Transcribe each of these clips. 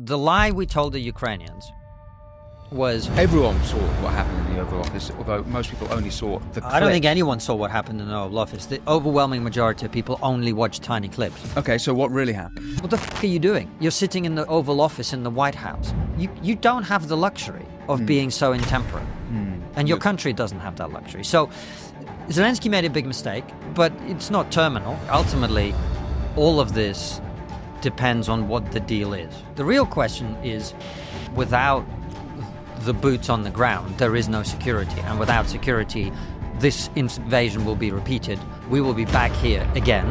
The lie we told the Ukrainians was... Everyone saw what happened in the Oval Office, although most people only saw the clip. I don't think anyone saw what happened in the Oval Office. The overwhelming majority of people only watched tiny clips. Okay, so what really happened? What the f*** are you doing? You're sitting in the Oval Office in the White House. You don't have the luxury of being so intemperate. And your country doesn't have that luxury. So Zelensky made a big mistake, but it's not terminal. Ultimately, all of this depends on what the deal is. The real question is, without the boots on the ground, there is no security. And without security, this invasion will be repeated. We will be back here again.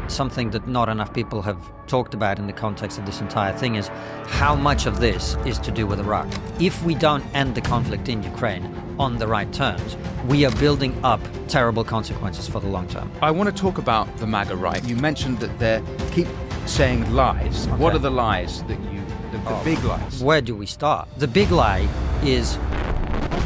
Something that not enough people have talked about in the context of this entire thing is how much of this is to do with Iraq. If we don't end the conflict in Ukraine on the right terms, we are building up terrible consequences for the long term. I want to talk about the MAGA Right. You mentioned that they keep saying lies. Okay. What are the lies that the big lies? Where do we start? The big lie is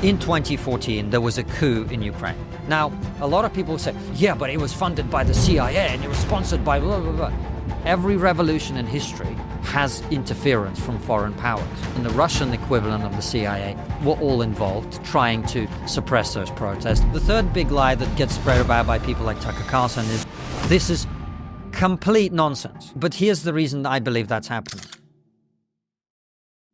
in 2014, there was a coup in Ukraine. Now, a lot of people say, yeah, but it was funded by the CIA and it was sponsored by blah, blah, blah. Every revolution in history has interference from foreign powers. And the Russian equivalent of the CIA were all involved trying to suppress those protests. The third big lie that gets spread about by people like Tucker Carlson is this is complete nonsense. But here's the reason I believe that's happening.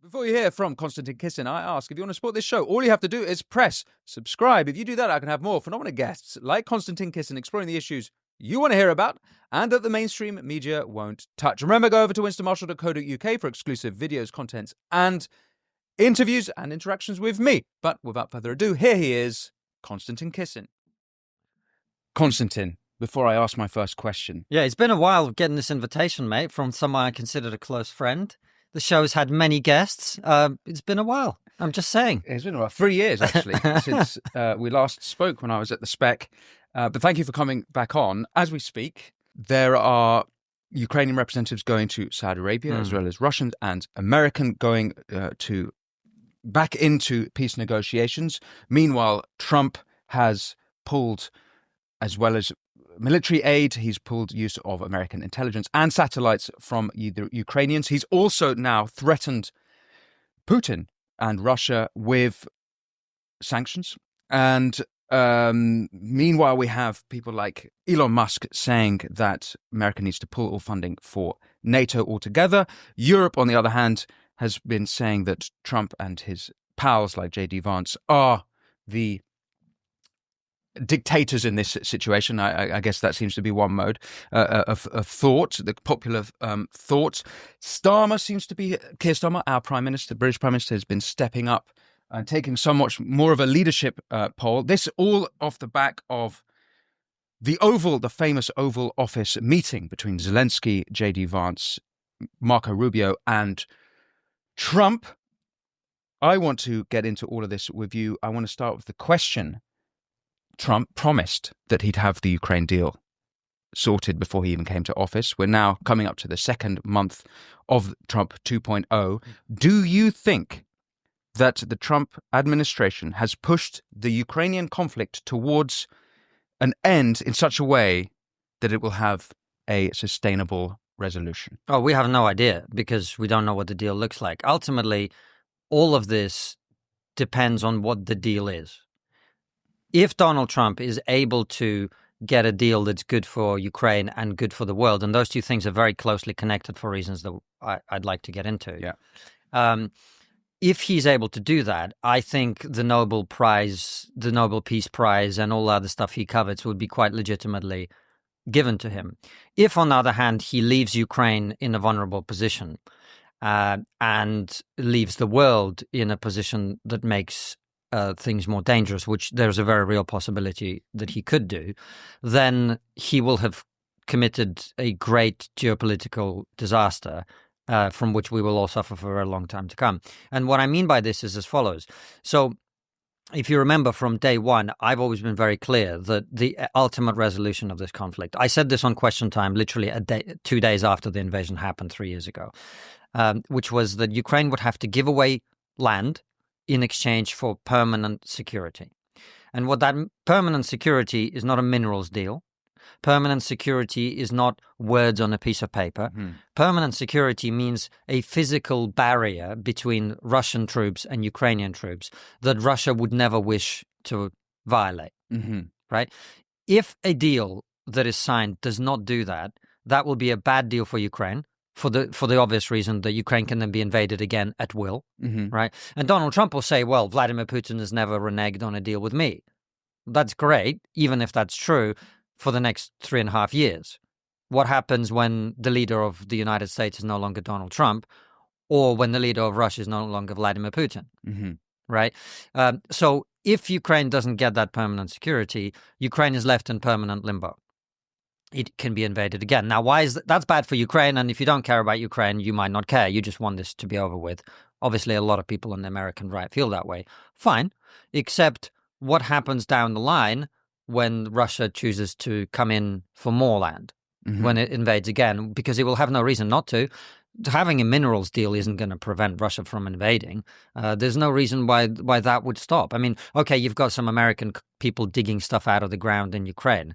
Before you hear from Konstantin Kisin, I ask, if you want to support this show, all you have to do is press subscribe. If you do that, I can have more phenomenal guests like Konstantin Kisin exploring the issues you want to hear about and that the mainstream media won't touch. Remember, go over to winstonmarshall.co.uk for exclusive videos, contents, and interviews and interactions with me. But without further ado, here he is, Konstantin Kisin. Konstantin, before I ask my first question. Yeah, it's been a while getting this invitation, mate, from someone I considered a close friend. The show's had many guests. It's been a while. I'm just saying. It's been about 3 years, actually, since we last spoke when I was at the Spec. But thank you for coming back on. As we speak, there are Ukrainian representatives going to Saudi Arabia, as well as Russian and American going back into peace negotiations. Meanwhile, Trump has pulled, as well as military aid, he's pulled use of American intelligence and satellites from the Ukrainians. He's also now threatened Putin and Russia with sanctions. And meanwhile, we have people like Elon Musk saying that America needs to pull all funding for NATO altogether. Europe, on the other hand, has been saying that Trump and his pals like J.D. Vance are the dictators in this situation. I guess that seems to be one mode of thought, the popular thought. Starmer seems to be, Keir Starmer, our Prime Minister, British Prime Minister, has been stepping up and taking so much more of a leadership poll. This all off the back of the famous Oval Office meeting between Zelensky, J.D. Vance, Marco Rubio, and Trump. I want to get into all of this with you. I want to start with the question. Trump promised that he'd have the Ukraine deal sorted before he even came to office. We're now coming up to the second month of Trump 2.0. Do you think that the Trump administration has pushed the Ukrainian conflict towards an end in such a way that it will have a sustainable resolution? Oh, we have no idea because we don't know what the deal looks like. Ultimately, all of this depends on what the deal is. If Donald Trump is able to get a deal that's good for Ukraine and good for the world, and those two things are very closely connected for reasons that I'd like to get into. Yeah. If he's able to do that, I think the Nobel Prize, the Nobel Peace Prize, and all other stuff he covets would be quite legitimately given to him. If, on the other hand, he leaves Ukraine in a vulnerable position and leaves the world in a position that makes things more dangerous, which there's a very real possibility that he could do, then he will have committed a great geopolitical disaster from which we will all suffer for a long time to come. And what I mean by this is as follows. So if you remember from day one, I've always been very clear that the ultimate resolution of this conflict, I said this on Question Time literally 2 days after the invasion happened 3 years ago, which was that Ukraine would have to give away land in exchange for permanent security. And what that permanent security is not a minerals deal. Permanent security is not words on a piece of paper. Permanent security means a physical barrier between Russian troops and Ukrainian troops that Russia would never wish to violate, right? If a deal that is signed does not do that, that will be a bad deal for Ukraine for the obvious reason that Ukraine can then be invaded again at will, right? And Donald Trump will say, well, Vladimir Putin has never reneged on a deal with me. That's great, even if that's true, for the next 3.5 years. What happens when the leader of the United States is no longer Donald Trump, or when the leader of Russia is no longer Vladimir Putin, right? So if Ukraine doesn't get that permanent security, Ukraine is left in permanent limbo. It can be invaded again. Now, why is that's bad for Ukraine? And if you don't care about Ukraine, you might not care. You just want this to be over with. Obviously, a lot of people on the American right feel that way. Fine, except what happens down the line when Russia chooses to come in for more land, when it invades again, because it will have no reason not to. Having a minerals deal isn't going to prevent Russia from invading. There's no reason why that would stop. I mean, okay, you've got some American people digging stuff out of the ground in Ukraine.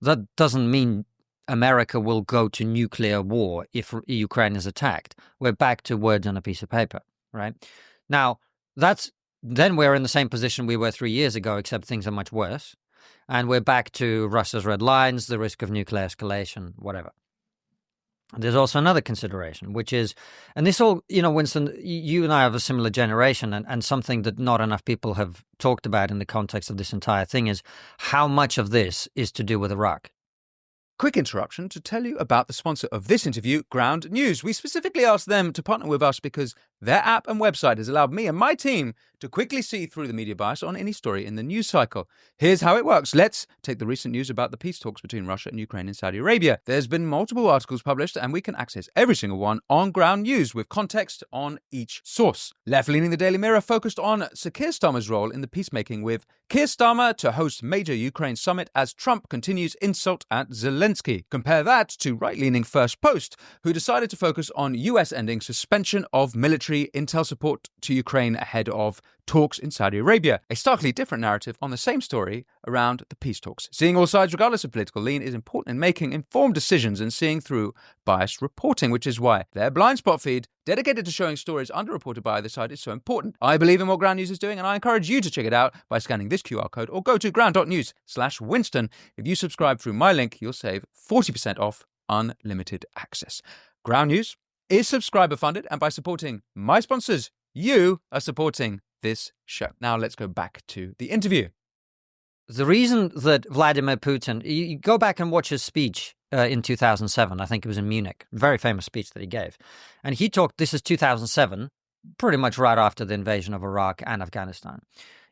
That doesn't mean America will go to nuclear war if Ukraine is attacked. We're back to words on a piece of paper, right? Now, then we're in the same position we were 3 years ago, except things are much worse. And we're back to Russia's red lines, the risk of nuclear escalation, whatever. There's also another consideration, which is, and this all, Winston, you and I have a similar generation, and something that not enough people have talked about in the context of this entire thing is how much of this is to do with Iraq. Quick interruption to tell you about the sponsor of this interview, Ground News. We specifically asked them to partner with us because their app and website has allowed me and my team to quickly see through the media bias on any story in the news cycle. Here's how it works. Let's take the recent news about the peace talks between Russia and Ukraine and Saudi Arabia. There's been multiple articles published, and we can access every single one on Ground News with context on each source. Left-leaning The Daily Mirror focused on Sir Keir Starmer's role in the peacemaking, with Keir Starmer to host major Ukraine summit as Trump continues insult at Zelensky. Compare that to right-leaning First Post, who decided to focus on US ending suspension of military intel support to Ukraine ahead of talks in Saudi Arabia. A starkly different narrative on the same story around the peace talks. Seeing all sides, regardless of political lean, is important in making informed decisions and seeing through biased reporting, which is why their blind spot feed, dedicated to showing stories underreported by either side, is so important. I believe in what Ground News is doing, and I encourage you to check it out by scanning this QR code or go to ground.news/Winston. If you subscribe through my link, you'll save 40% off unlimited access. Ground News is subscriber funded, and by supporting my sponsors, you are supporting this show. Now let's go back to the interview. The reason that Vladimir Putin, you go back and watch his speech in 2007, I think it was in Munich, very famous speech that he gave. And he talked, this is 2007, pretty much right after the invasion of Iraq and Afghanistan,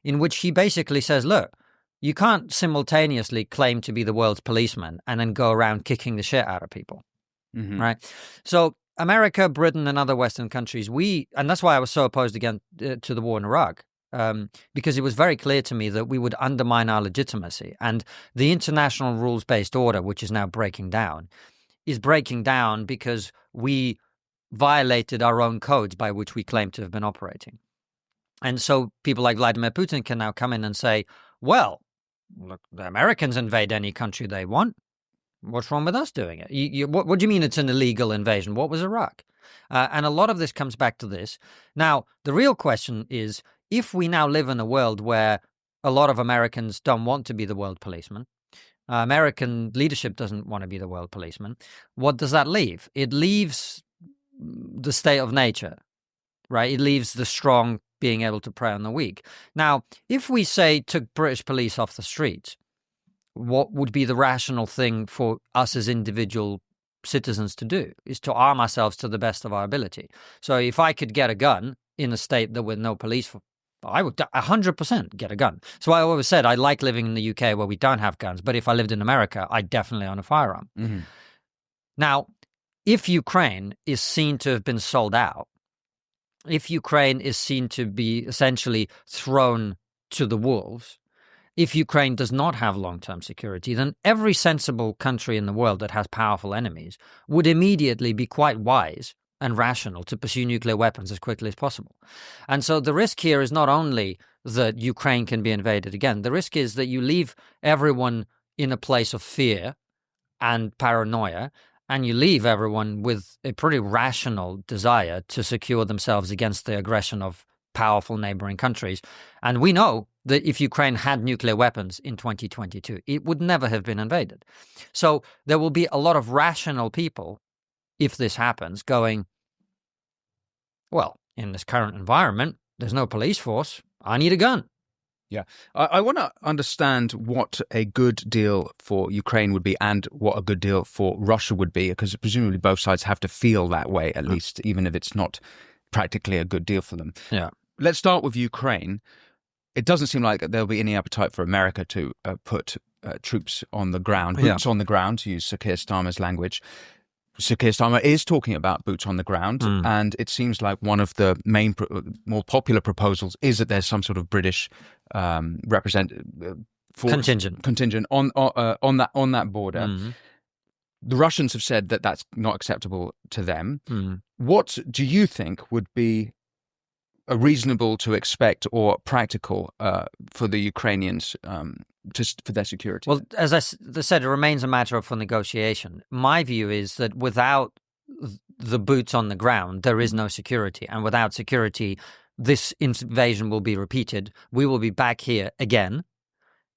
in which he basically says, look, you can't simultaneously claim to be the world's policeman and then go around kicking the shit out of people, right? So America, Britain, and other Western countries, and that's why I was so opposed again to the war in Iraq, because it was very clear to me that we would undermine our legitimacy. And the international rules-based order, which is now breaking down, is breaking down because we violated our own codes by which we claim to have been operating. And so people like Vladimir Putin can now come in and say, well, look, the Americans invade any country they want. What's wrong with us doing it? What do you mean it's an illegal invasion? What was Iraq? And a lot of this comes back to this. Now, the real question is, if we now live in a world where a lot of Americans don't want to be the world policeman, American leadership doesn't want to be the world policeman, what does that leave? It leaves the state of nature, right? It leaves the strong being able to prey on the weak. Now, if we say took British police off the streets, what would be the rational thing for us as individual citizens to do is to arm ourselves to the best of our ability. So if I could get a gun in a state that with no police, I would 100% get a gun. So I always said I like living in the UK where we don't have guns, but if I lived in America, I'd definitely own a firearm. Now, if Ukraine is seen to have been sold out, if Ukraine is seen to be essentially thrown to the wolves, if Ukraine does not have long-term security, then every sensible country in the world that has powerful enemies would immediately be quite wise and rational to pursue nuclear weapons as quickly as possible. And so the risk here is not only that Ukraine can be invaded again, the risk is that you leave everyone in a place of fear and paranoia, and you leave everyone with a pretty rational desire to secure themselves against the aggression of powerful neighboring countries. And we know that if Ukraine had nuclear weapons in 2022, it would never have been invaded. So there will be a lot of rational people, if this happens, going, well, in this current environment, there's no police force. I need a gun. Yeah. I want to understand what a good deal for Ukraine would be and what a good deal for Russia would be, because presumably both sides have to feel that way, at least, even if it's not practically a good deal for them. Yeah. Let's start with Ukraine. It doesn't seem like there'll be any appetite for America to put troops on the ground, boots on the ground, to use Sir Keir Starmer's language. Sir Keir Starmer is talking about boots on the ground, and it seems like one of the main, more popular proposals is that there's some sort of British contingent on that border. Mm-hmm. The Russians have said that that's not acceptable to them. What do you think would be reasonable to expect or practical for the Ukrainians for their security? Well, as I said, it remains a matter for negotiation. My view is that without the boots on the ground, there is no security. And without security, this invasion will be repeated. We will be back here again.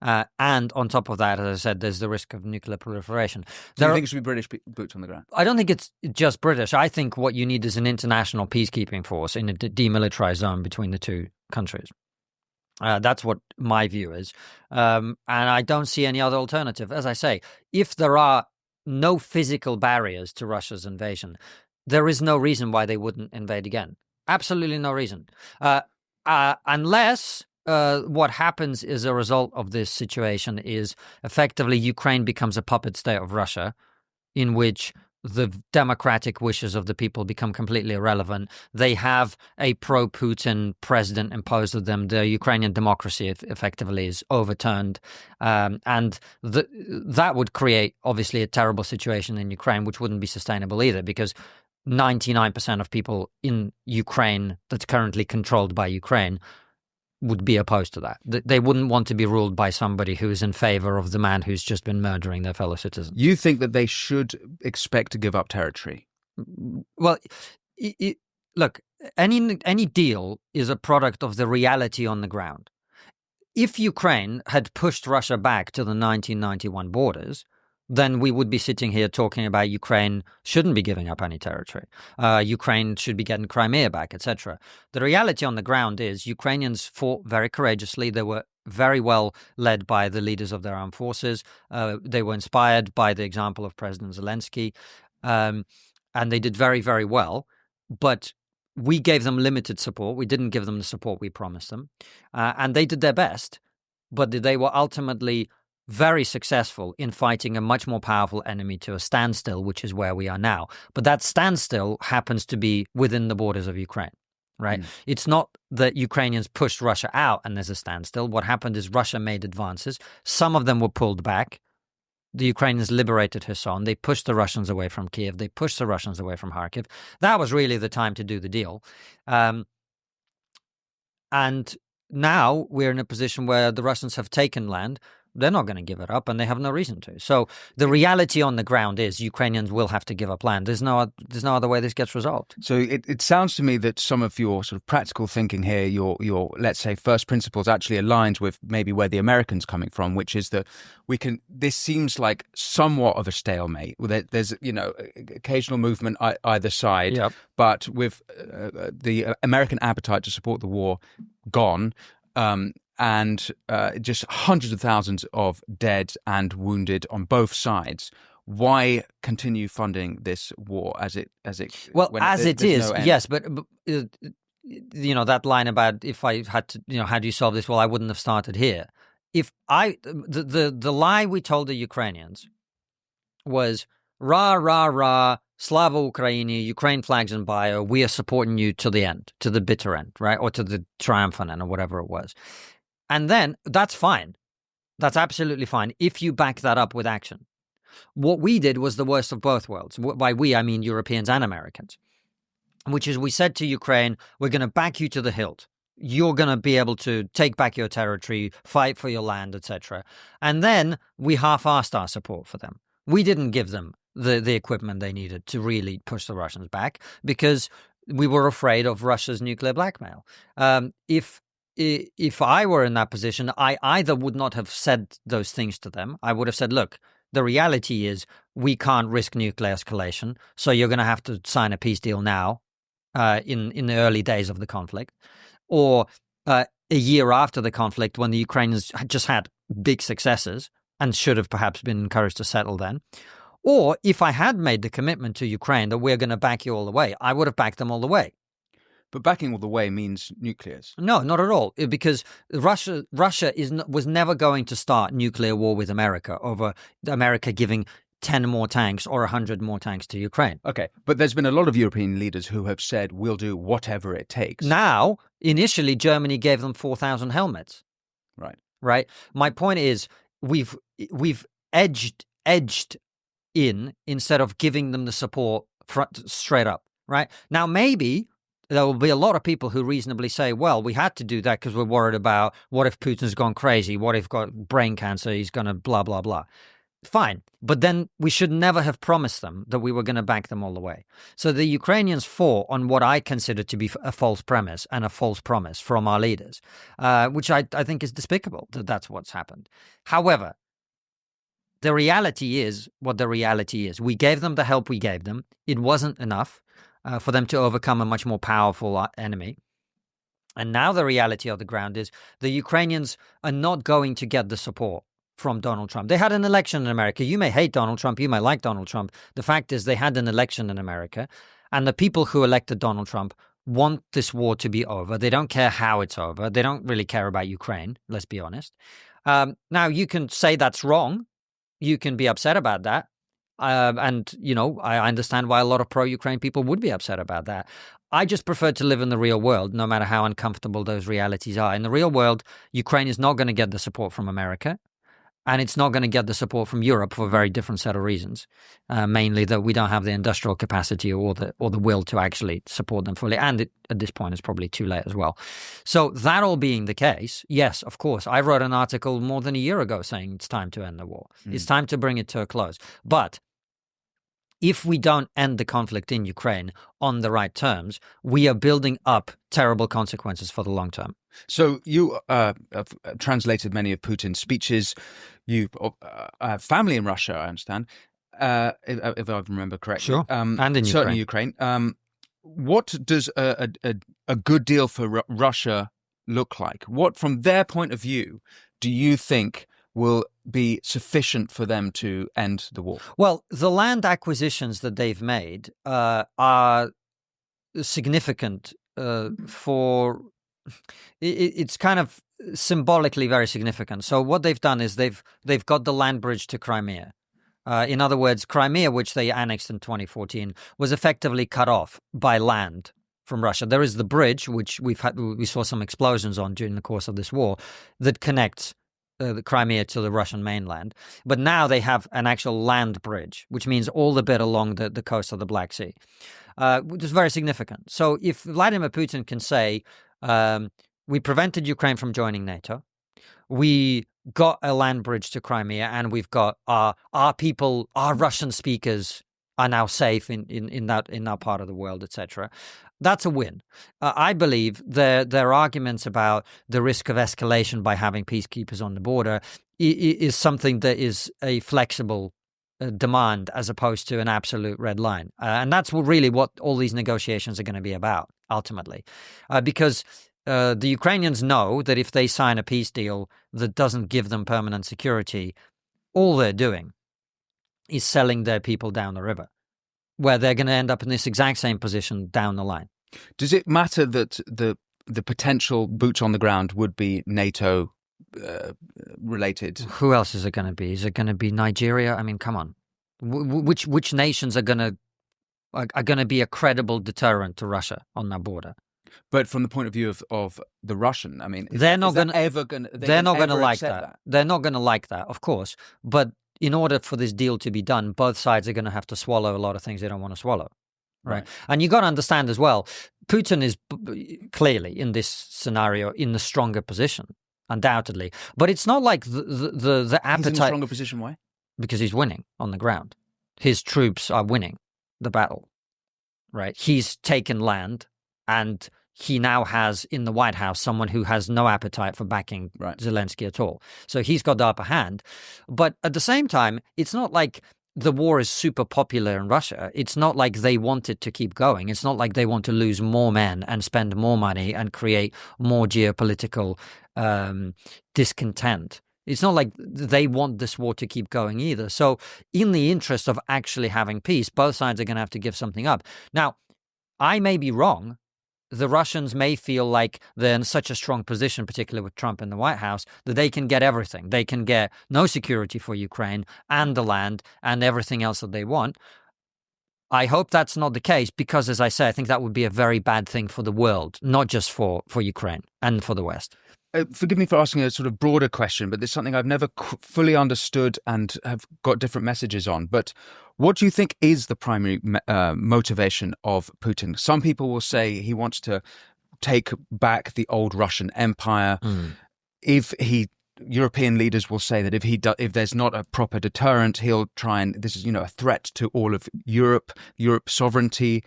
And on top of that, as I said, there's the risk of nuclear proliferation. Do you think it should be British boots on the ground? I don't think it's just British. I think what you need is an international peacekeeping force in a demilitarized zone between the two countries. That's what my view is. And I don't see any other alternative. As I say, if there are no physical barriers to Russia's invasion, there is no reason why they wouldn't invade again. Absolutely no reason. Unless what happens as a result of this situation is effectively Ukraine becomes a puppet state of Russia, in which the democratic wishes of the people become completely irrelevant. They have a pro-Putin president imposed on them. The Ukrainian democracy effectively is overturned. And that would create, obviously, a terrible situation in Ukraine, which wouldn't be sustainable either, because 99% of people in Ukraine that's currently controlled by Ukraine would be opposed to that. They wouldn't want to be ruled by somebody who is in favor of the man who's just been murdering their fellow citizens. You think that they should expect to give up territory? Well, look, any deal is a product of the reality on the ground. If Ukraine had pushed Russia back to the 1991 borders, then we would be sitting here talking about Ukraine shouldn't be giving up any territory. Ukraine should be getting Crimea back, etc. The reality on the ground is Ukrainians fought very courageously. They were very well led by the leaders of their armed forces. They were inspired by the example of President Zelensky. And they did very, very well. But we gave them limited support. We didn't give them the support we promised them. And they did their best. But they were ultimately very successful in fighting a much more powerful enemy to a standstill, which is where we are now. But that standstill happens to be within the borders of Ukraine, right? It's not that Ukrainians pushed Russia out and there's a standstill. What happened is Russia made advances. Some of them were pulled back. The Ukrainians liberated Kherson. They pushed the Russians away from Kiev. They pushed the Russians away from Kharkiv. That was really the time to do the deal. And now we're in a position where the Russians have taken land. They're not going to give it up, and they have no reason to. So the reality on the ground is Ukrainians will have to give up land. There's no other way this gets resolved. So it sounds to me that some of your sort of practical thinking here, your let's say first principles, actually aligns with maybe where the Americans coming from, which is that this seems like somewhat of a stalemate. There's occasional movement either side, but with the American appetite to support the war gone. And just hundreds of thousands of dead and wounded on both sides. Why continue funding this war as it? Well, as it is, yes, but that line about if I had to, how do you solve this? Well, I wouldn't have started here. The lie we told the Ukrainians was rah rah rah, Slava Ukraini, Ukraine flags and bio. We are supporting you to the end, to the bitter end, right, or to the triumphant end, or whatever it was. And then that's fine. That's absolutely fine if you back that up with action. What we did was the worst of both worlds. By we, I mean Europeans and Americans, which is we said to Ukraine, we're going to back you to the hilt. You're going to be able to take back your territory, fight for your land, etc. And then we half-assed our support for them. We didn't give them the equipment they needed to really push the Russians back because we were afraid of Russia's nuclear blackmail. If I were in that position, I either would not have said those things to them. I would have said, look, the reality is we can't risk nuclear escalation, so you're going to have to sign a peace deal now in the early days of the conflict. Or a year after the conflict when the Ukrainians had just had big successes and should have perhaps been encouraged to settle then. Or if I had made the commitment to Ukraine that we're going to back you all the way, I would have backed them all the way. But backing all the way means nuclears. No, not at all. Because Russia was never going to start nuclear war with America over America giving 10 more tanks or 100 more tanks to Ukraine. Okay, but there's been a lot of European leaders who have said, we'll do whatever it takes. Now, initially, Germany gave them 4,000 helmets. Right? My point is, we've edged in instead of giving them the support straight up. Right? Now, maybe there will be a lot of people who reasonably say, well, we had to do that because we're worried about what if Putin's gone crazy? What if he's got brain cancer? He's going to blah, blah, blah. Fine. But then we should never have promised them that we were going to back them all the way. So the Ukrainians fought on what I consider to be a false premise and a false promise from our leaders, which I think is despicable that that's what's happened. However, the reality is what the reality is. We gave them the help we gave them. It wasn't enough for them to overcome a much more powerful enemy. And now the reality of the ground is the Ukrainians are not going to get the support from Donald Trump. They had an election in America. You may hate Donald Trump. You may like Donald Trump. The fact is they had an election in America, and the people who elected Donald Trump want this war to be over. They don't care how it's over. They don't really care about Ukraine, let's be honest. Now, you can say that's wrong. You can be upset about that. And, I understand why a lot of pro-Ukraine people would be upset about that. I just prefer to live in the real world, no matter how uncomfortable those realities are. In the real world, Ukraine is not going to get the support from America. And it's not going to get the support from Europe for a very different set of reasons, mainly that we don't have the industrial capacity or the will to actually support them fully. And at this point, it's probably too late as well. So that all being the case, yes, of course, I wrote an article more than a year ago saying it's time to end the war. It's time to bring it to a close. But if we don't end the conflict in Ukraine on the right terms, we are building up terrible consequences for the long term. So you have translated many of Putin's speeches. You have family in Russia, I understand, if I remember correctly. Sure, and in certainly Ukraine. What does a good deal for Russia look like? What, from their point of view, do you think will be sufficient for them to end the war? Well, the land acquisitions that they've made are significant for... It's kind of symbolically very significant. So what they've done is they've got the land bridge to Crimea. In other words, Crimea, which they annexed in 2014, was effectively cut off by land from Russia. There is the bridge, which we saw some explosions on during the course of this war, that connects the Crimea to the Russian mainland. But now they have an actual land bridge, which means all the bit along the coast of the Black Sea, which is very significant. So if Vladimir Putin can say, we prevented Ukraine from joining NATO, we got a land bridge to Crimea, and we've got our people, our Russian speakers are now safe in that part of the world, etc. That's a win. I believe their arguments about the risk of escalation by having peacekeepers on the border is something that is a flexible demand as opposed to an absolute red line. And that's really what all these negotiations are going to be about, ultimately. Because the Ukrainians know that if they sign a peace deal that doesn't give them permanent security, all they're doing is selling their people down the river, where they're going to end up in this exact same position down the line. Does it matter that the potential boots on the ground would be NATO related? Who else is it going to be? Is it going to be Nigeria? I mean, come on. Which nations are going to be a credible deterrent to Russia on that border? But from the point of view of the Russian, I mean, they're not going to like that. They're not going to like that, of course. But in order for this deal to be done, both sides are going to have to swallow a lot of things they don't want to swallow. Right. And you got to understand as well, Putin is clearly in this scenario in the stronger position, undoubtedly. But it's not like the appetite. He's in a stronger position. Why? because he's winning on the ground. His troops are winning the battle, right? He's taken land, and he now has in the White House someone who has no appetite for backing Zelensky at all. So he's got the upper hand. But at the same time, it's not like the war is super popular in Russia. It's not like they want it to keep going. It's not like they want to lose more men and spend more money and create more geopolitical discontent. It's not like they want this war to keep going either. So in the interest of actually having peace, both sides are going to have to give something up. Now, I may be wrong. The Russians may feel like they're in such a strong position, particularly with Trump in the White House, that they can get everything. They can get no security for Ukraine and the land and everything else that they want. I hope that's not the case because, as I say, I think that would be a very bad thing for the world, not just for Ukraine and for the West. Forgive me for asking a sort of broader question, but there's something I've never fully understood and have got different messages on. But what do you think is the primary motivation of Putin? Some people will say he wants to take back the old Russian Empire. European leaders will say that if there's not a proper deterrent, he'll try and this is a threat to all of Europe's sovereignty.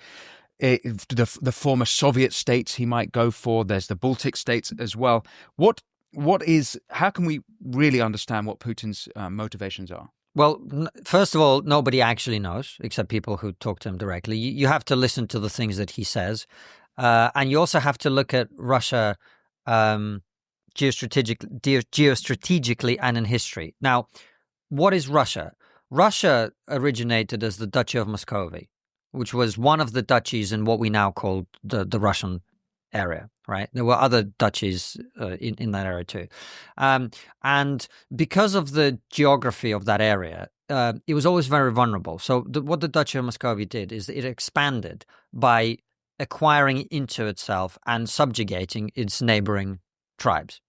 The former Soviet states he might go for. There's the Baltic states as well. How can we really understand what Putin's motivations are? Well, first of all, nobody actually knows except people who talk to him directly. You have to listen to the things that he says. And you also have to look at Russia geostrategically and in history. Now, what is Russia? Russia originated as the Duchy of Muscovy, which was one of the duchies in what we now call the Russian area, right? There were other duchies in that area too. And because of the geography of that area, it was always very vulnerable. So what the Duchy of Muscovy did is it expanded by acquiring into itself and subjugating its neighboring tribes.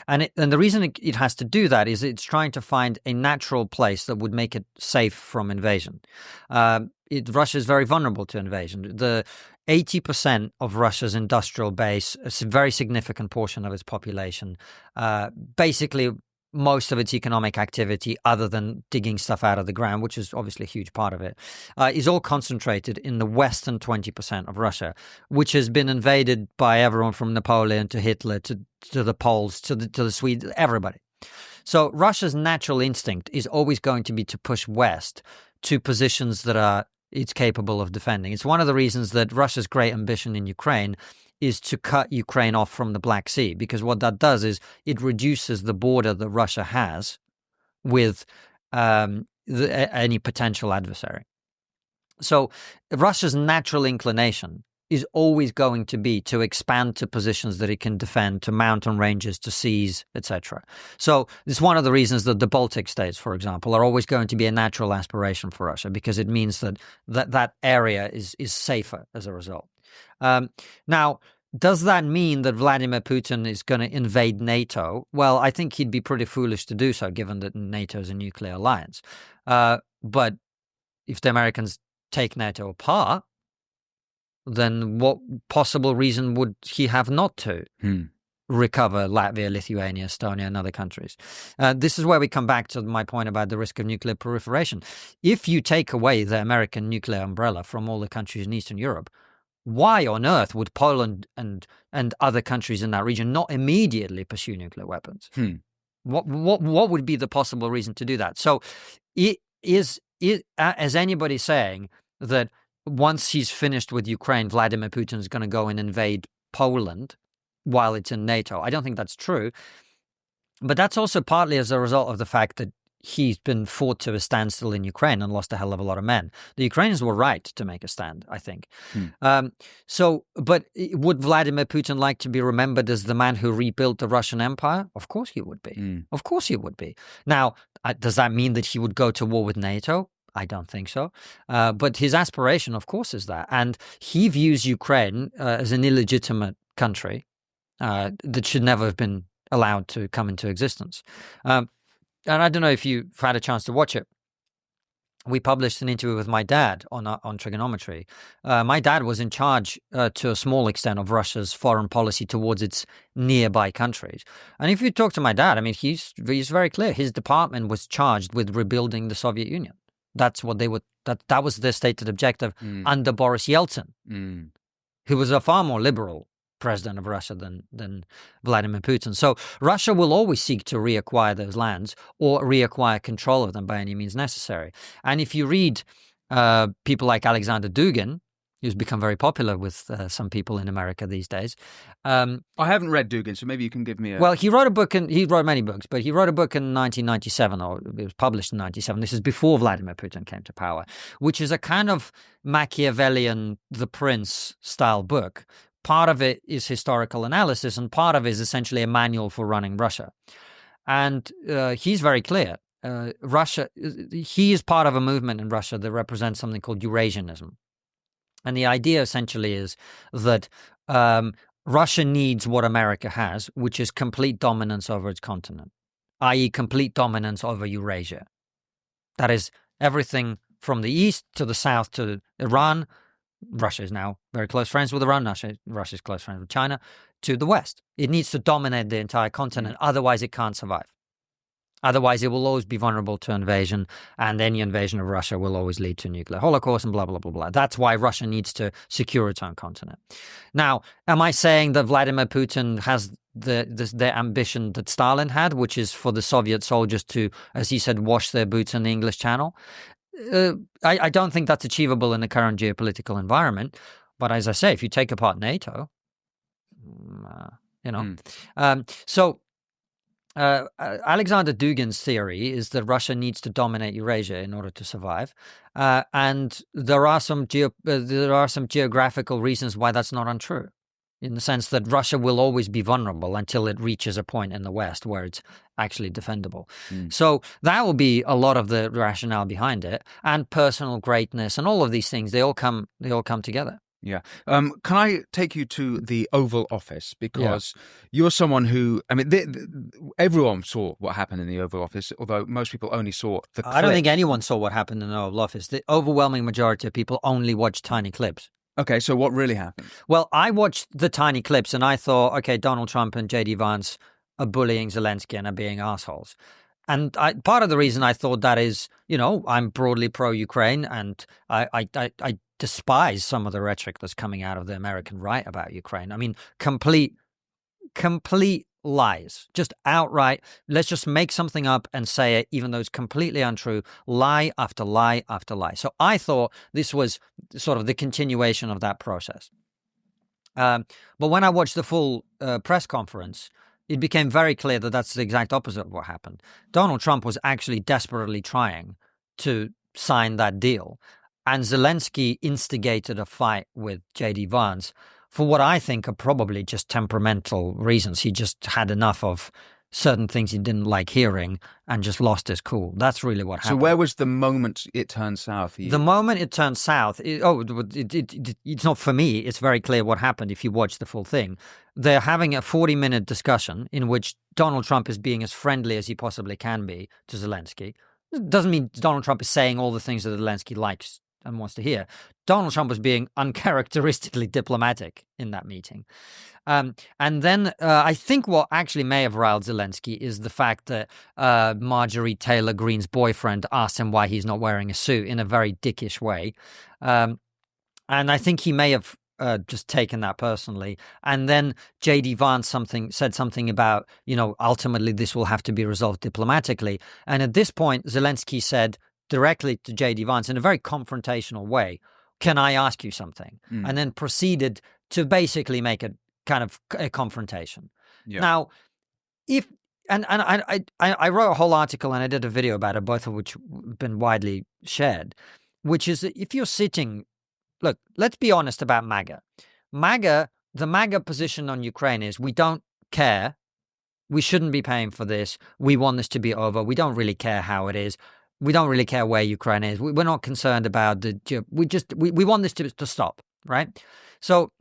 And the reason it has to do that is it's trying to find a natural place that would make it safe from invasion. Russia is very vulnerable to invasion. The 80% of Russia's industrial base, a very significant portion of its population, basically most of its economic activity, other than digging stuff out of the ground, which is obviously a huge part of it, is all concentrated in the western 20% of Russia, which has been invaded by everyone from Napoleon to Hitler to the Poles to the Swedes, everybody. So Russia's natural instinct is always going to be to push west to positions that it's capable of defending. It's one of the reasons that Russia's great ambition in Ukraine is to cut Ukraine off from the Black Sea, because what that does is it reduces the border that Russia has with any potential adversary. So Russia's natural inclination is always going to be to expand to positions that it can defend, to mountain ranges, to seas, etc. So it's one of the reasons that the Baltic states, for example, are always going to be a natural aspiration for Russia, because it means that area is safer as a result. Now, does that mean that Vladimir Putin is going to invade NATO? Well, I think he'd be pretty foolish to do so, given that NATO is a nuclear alliance. But if the Americans take NATO apart, then what possible reason would he have not to recover Latvia, Lithuania, Estonia, and other countries? This is where we come back to my point about the risk of nuclear proliferation. If you take away the American nuclear umbrella from all the countries in Eastern Europe, why on earth would Poland and other countries in that region not immediately pursue nuclear weapons? What would be the possible reason to do that? So is anybody saying that once he's finished with Ukraine, Vladimir Putin is going to go and invade Poland while it's in NATO? I don't think that's true. But that's also partly as a result of the fact that he's been fought to a standstill in Ukraine and lost a hell of a lot of men. The Ukrainians were right to make a stand, I think. But would Vladimir Putin like to be remembered as the man who rebuilt the Russian Empire? Of course he would be. Of course he would be. Now, does that mean that he would go to war with NATO? I don't think so. But his aspiration, of course, is that. And he views Ukraine as an illegitimate country that should never have been allowed to come into existence. And I don't know if you've had a chance to watch it, we published an interview with my dad on Triggernometry. My dad was in charge, to a small extent, of Russia's foreign policy towards its nearby countries. And if you talk to my dad, I mean, he's very clear. His department was charged with rebuilding the Soviet Union. That's what they would. That was their stated objective under Boris Yeltsin, who was a far more liberal president of Russia than Vladimir Putin. So Russia will always seek to reacquire those lands or reacquire control of them by any means necessary. And if you read people like Alexander Dugin, who's become very popular with some people in America these days. I haven't read Dugin, so maybe you can give me a... Well, he wrote a book, and he wrote many books, but he wrote a book in 1997, or it was published in 1997. This is before Vladimir Putin came to power, which is a kind of Machiavellian The Prince style book. Part of it is historical analysis, and part of it is essentially a manual for running Russia. And he's very clear. Russia, he is part of a movement in Russia that represents something called Eurasianism. And the idea essentially is that Russia needs what America has, which is complete dominance over its continent, i.e. complete dominance over Eurasia. That is everything from the east to the south to Iran. Russia is now very close friends with Iran. Russia is close friends with China. To the west. It needs to dominate the entire continent. Otherwise, it can't survive. Otherwise, it will always be vulnerable to invasion, and any invasion of Russia will always lead to a nuclear holocaust and blah, blah, blah, blah. That's why Russia needs to secure its own continent. Now, am I saying that Vladimir Putin has the ambition that Stalin had, which is for the Soviet soldiers to, as he said, wash their boots in the English Channel? I don't think that's achievable in the current geopolitical environment. But as I say, if you take apart NATO, Alexander Dugin's theory is that Russia needs to dominate Eurasia in order to survive, and there are some geographical reasons why that's not untrue, in the sense that Russia will always be vulnerable until it reaches a point in the West where it's actually defendable. So that will be a lot of the rationale behind it, and personal greatness and all of these things. They all come together. Yeah. Can I take you to the Oval Office? Because you're someone who, I mean, everyone saw what happened in the Oval Office, although most people only saw the clip. I don't think anyone saw what happened in the Oval Office. The overwhelming majority of people only watched tiny clips. Okay, so what really happened? Well, I watched the tiny clips and I thought, okay, Donald Trump and J.D. Vance are bullying Zelensky and are being assholes. And part of the reason I thought that is, I'm broadly pro-Ukraine, and I despise some of the rhetoric that's coming out of the American right about Ukraine. I mean, complete lies, just outright. Let's just make something up and say it, even though it's completely untrue. Lie after lie after lie. So I thought this was sort of the continuation of that process. But when I watched the full press conference, it became very clear that that's the exact opposite of what happened. Donald Trump was actually desperately trying to sign that deal. And Zelensky instigated a fight with J.D. Vance for what I think are probably just temperamental reasons. He just had enough of certain things he didn't like hearing and just lost his cool. That's really what happened. So where was the moment it turned south for you? The moment it turned south, it's not for me. It's very clear what happened if you watch the full thing. They're having a 40-minute discussion in which Donald Trump is being as friendly as he possibly can be to Zelensky. It doesn't mean Donald Trump is saying all the things that Zelensky likes and wants to hear. Donald Trump was being uncharacteristically diplomatic in that meeting. And then I think what actually may have riled Zelensky is the fact that Marjorie Taylor Greene's boyfriend asked him why he's not wearing a suit in a very dickish way. And I think he may have just taken that personally. And then J.D. Vance said something about, ultimately this will have to be resolved diplomatically. And at this point, Zelensky said directly to J.D. Vance in a very confrontational way, "Can I ask you something?" And then proceeded to basically make it kind of a confrontation. Yeah. Now, I wrote a whole article and I did a video about it, both of which have been widely shared, which is that if you're sitting, look, let's be honest about MAGA. The MAGA position on Ukraine is we don't care. We shouldn't be paying for this. We want this to be over. We don't really care how it is. We don't really care where Ukraine is. We're not concerned about we want this to stop, right? So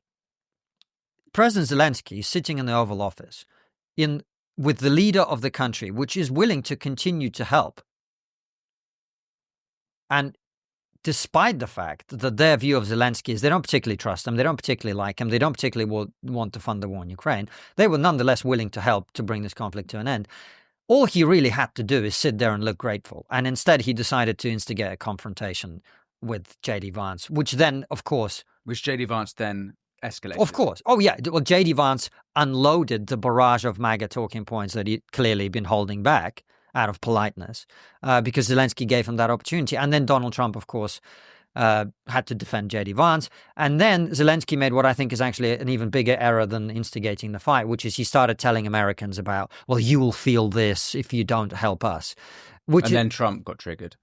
President Zelensky sitting in the Oval Office with the leader of the country, which is willing to continue to help. And despite the fact that their view of Zelensky is they don't particularly trust him, they don't particularly like him, they don't particularly want to fund the war in Ukraine, they were nonetheless willing to help to bring this conflict to an end. All he really had to do is sit there and look grateful. And instead, he decided to instigate a confrontation with J.D. Vance, which then, of course... Which J.D. Vance then escalated. Of course. Oh, yeah. Well, J.D. Vance unloaded the barrage of MAGA talking points that he'd clearly been holding back out of politeness because Zelensky gave him that opportunity. And then Donald Trump, of course, had to defend J.D. Vance. And then Zelensky made what I think is actually an even bigger error than instigating the fight, which is he started telling Americans about, well, you will feel this if you don't help us. And then Trump got triggered.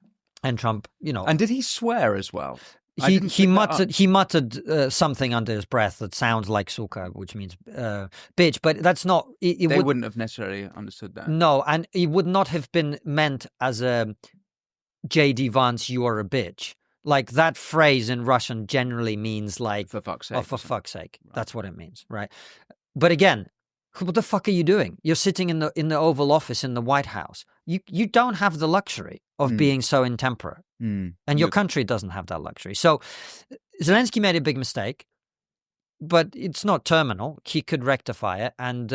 And Trump, And did he swear as well? He muttered something under his breath that sounds like suka, which means bitch, but that's not... They wouldn't have necessarily understood that. No, and it would not have been meant as a J.D. Vance, you are a bitch. Like that phrase in Russian generally means like... For fuck's sake. Oh, for fuck's sake. Right. That's what it means, right? But again, what the fuck are you doing? You're sitting in the Oval Office in the White House. You don't have the luxury of being so intemperate. And your country doesn't have that luxury. So Zelensky made a big mistake, but it's not terminal. He could rectify it, and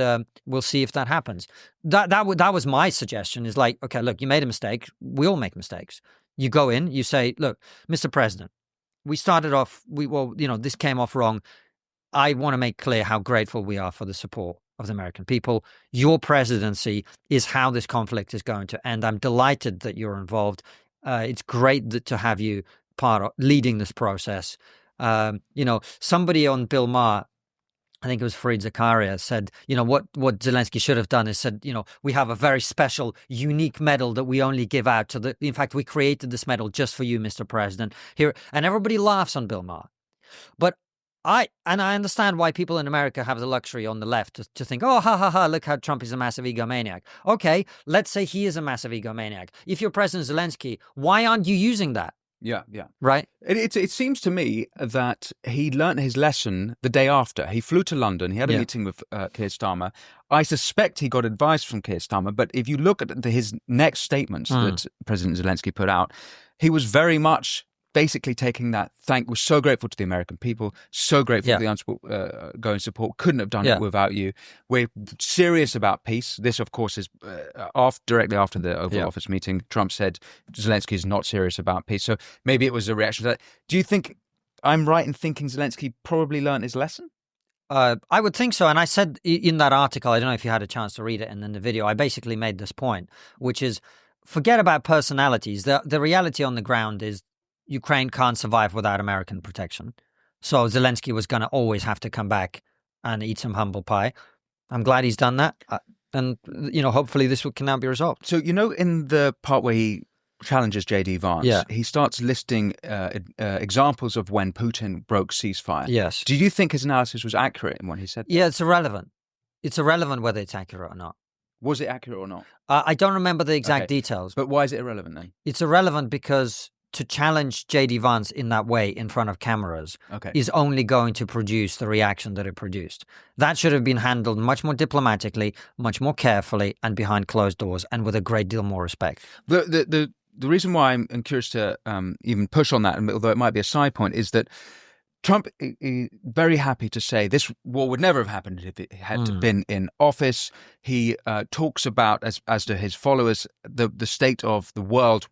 we'll see if that happens. That was my suggestion, is like, okay, look, you made a mistake. We all make mistakes. You go in, you say, look, Mr. President, we started off, this came off wrong. I want to make clear how grateful we are for the support of the American people. Your presidency is how this conflict is going to end. I'm delighted that you're involved. It's great to have you leading this process. Somebody on Bill Maher, I think it was Fareed Zakaria, said, what Zelensky should have done is said, we have a very special, unique medal that we only give out to in fact, we created this medal just for you, Mr. President. Here, and everybody laughs on Bill Maher. But I understand why people in America have the luxury on the left to think, oh, ha, ha, ha, look how Trump is a massive egomaniac. Okay, let's say he is a massive egomaniac. If you're President Zelensky, why aren't you using that? Yeah. Right? It seems to me that he learnt his lesson the day after. He flew to London. He had a meeting with Keir Starmer. I suspect he got advice from Keir Starmer, but if you look at his next statements that President Zelensky put out, he was very much basically taking that was so grateful to the American people, so grateful for the ongoing support, couldn't have done it without you. We're serious about peace. This, of course, is directly after the Oval Office meeting. Trump said Zelensky is not serious about peace. So maybe it was a reaction to that. Do you think I'm right in thinking Zelensky probably learned his lesson? I would think so. And I said in that article, I don't know if you had a chance to read it, and in the video, I basically made this point, which is forget about personalities. The reality on the ground is Ukraine can't survive without American protection. So Zelensky was going to always have to come back and eat some humble pie. I'm glad he's done that. And, hopefully this can now be resolved. So, in the part where he challenges J.D. Vance, he starts listing examples of when Putin broke ceasefire. Yes. Do you think his analysis was accurate in what he said? Yeah, it's irrelevant. It's irrelevant whether it's accurate or not. Was it accurate or not? I don't remember the exact details. But why is it irrelevant then? It's irrelevant because to challenge J.D. Vance in that way in front of cameras is only going to produce the reaction that it produced. That should have been handled much more diplomatically, much more carefully, and behind closed doors, and with a great deal more respect. The reason why I'm curious to even push on that, although it might be a side point, is that Trump is very happy to say this war would never have happened if it had been in office. He talks about, as to his followers, the state of the world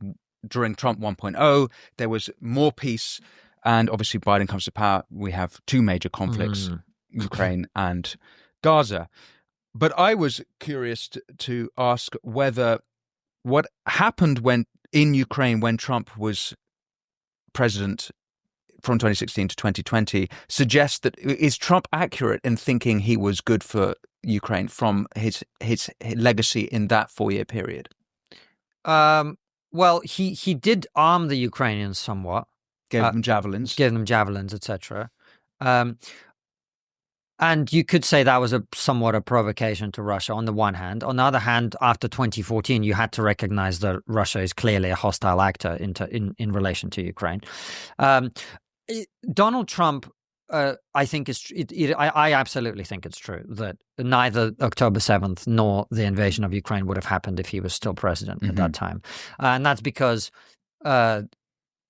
during Trump 1.0, there was more peace. And obviously Biden comes to power. We have two major conflicts, Ukraine and Gaza. But I was curious to ask whether what happened in Ukraine when Trump was president from 2016 to 2020 suggests that is Trump accurate in thinking he was good for Ukraine from his legacy in that 4-year period? Well, he did arm the Ukrainians somewhat. Gave them javelins. etc. And you could say that was somewhat a provocation to Russia on the one hand. On the other hand, after 2014, you had to recognize that Russia is clearly a hostile actor in relation to Ukraine. Donald Trump, I think I absolutely think it's true that neither October 7th nor the invasion of Ukraine would have happened if he was still president at that time. And that's because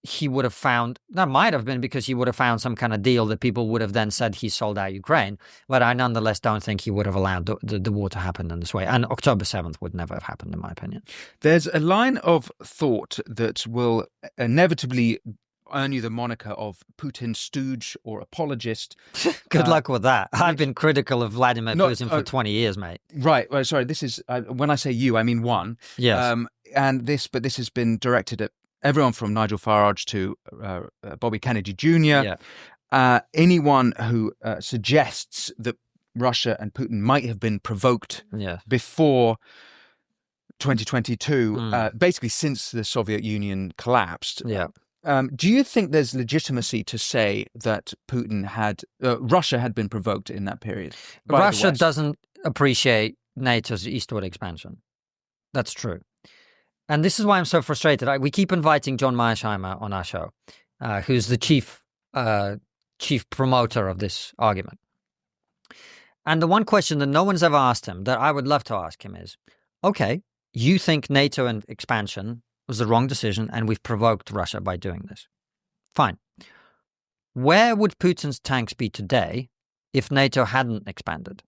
he would have found, that might have been because he would have found some kind of deal that people would have then said he sold out Ukraine. But I nonetheless don't think he would have allowed the war to happen in this way. And October 7th would never have happened, in my opinion. There's a line of thought that will inevitably earn you the moniker of Putin stooge or apologist. Good luck with that. I've been critical of Vladimir Putin for 20 years, mate. Right. Well, sorry, this is, when I say you, I mean one. Yes. But this has been directed at everyone from Nigel Farage to Bobby Kennedy Jr. Yeah. Anyone who suggests that Russia and Putin might have been provoked before 2022, basically since the Soviet Union collapsed. Yeah. Do you think there's legitimacy to say that Russia had been provoked in that period? Russia doesn't appreciate NATO's eastward expansion. That's true. And this is why I'm so frustrated. We keep inviting John Mearsheimer on our show, who's the chief promoter of this argument. And the one question that no one's ever asked him that I would love to ask him is, okay, you think NATO and expansion was the wrong decision and we've provoked Russia by doing this. Fine. Where would Putin's tanks be today if NATO hadn't expanded?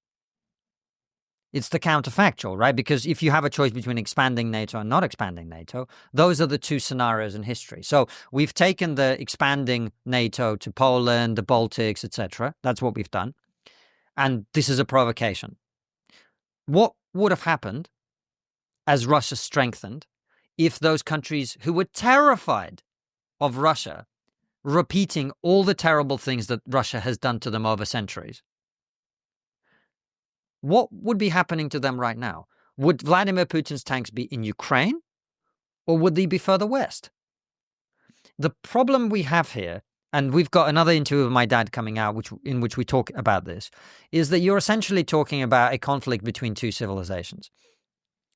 It's the counterfactual, right? Because if you have a choice between expanding NATO and not expanding NATO, those are the two scenarios in history. So we've taken the expanding NATO to Poland, the Baltics, etc. That's what we've done. And this is a provocation. What would have happened as Russia strengthened if those countries who were terrified of Russia repeating all the terrible things that Russia has done to them over centuries? What would be happening to them right now? Would Vladimir Putin's tanks be in Ukraine or would they be further west? The problem we have here, and we've got another interview with my dad coming out in which we talk about this, is that you're essentially talking about a conflict between two civilizations.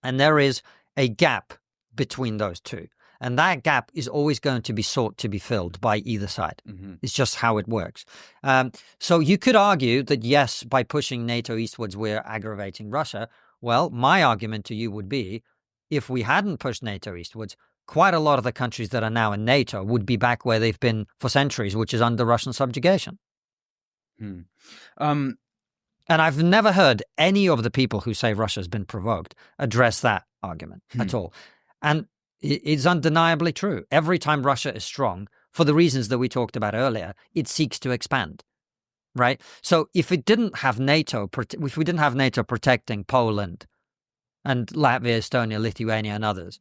And there is a gap between those two. And that gap is always going to be sought to be filled by either side. Mm-hmm. It's just how it works. So you could argue that, yes, by pushing NATO eastwards, we're aggravating Russia. Well, my argument to you would be, if we hadn't pushed NATO eastwards, quite a lot of the countries that are now in NATO would be back where they've been for centuries, which is under Russian subjugation. And I've never heard any of the people who say Russia's been provoked address that argument at all. And it's undeniably true. Every time Russia is strong, for the reasons that we talked about earlier, it seeks to expand, right? So if we didn't have NATO protecting Poland and Latvia, Estonia, Lithuania, and others,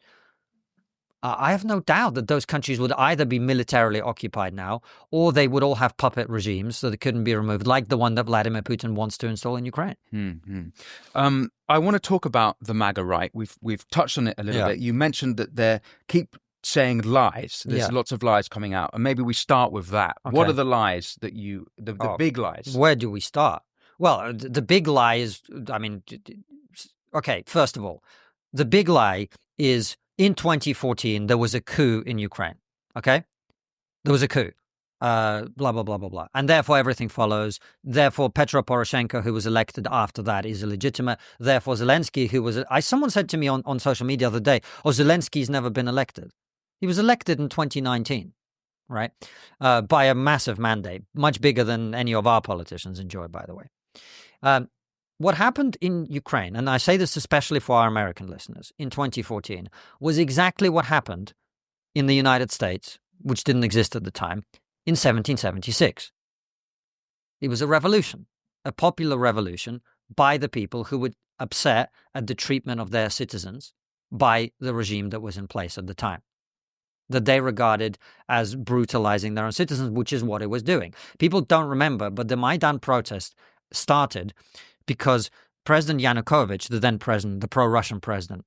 I have no doubt that those countries would either be militarily occupied now, or they would all have puppet regimes so they couldn't be removed, like the one that Vladimir Putin wants to install in Ukraine. I want to talk about the MAGA right. We've touched on it a little bit. You mentioned that they keep saying lies. There's lots of lies coming out, and maybe we start with that. Okay. What are the lies that the big lies? Where do we start? Well, the big lie is, okay, first of all, the big lie is, in 2014, there was a coup in Ukraine, okay? There was a coup, blah, blah, blah, blah, blah. And therefore, everything follows. Therefore, Petro Poroshenko, who was elected after that, is illegitimate. Therefore, Zelensky, someone said to me on social media the other day, Zelensky's never been elected. He was elected in 2019, right? By a massive mandate, much bigger than any of our politicians enjoy, by the way. What happened in Ukraine, and I say this especially for our American listeners, in 2014, was exactly what happened in the United States, which didn't exist at the time, in 1776. It was a revolution, a popular revolution by the people who were upset at the treatment of their citizens by the regime that was in place at the time, that they regarded as brutalizing their own citizens, which is what it was doing. People don't remember, but the Maidan protest started because President Yanukovych, the then president, the pro-Russian president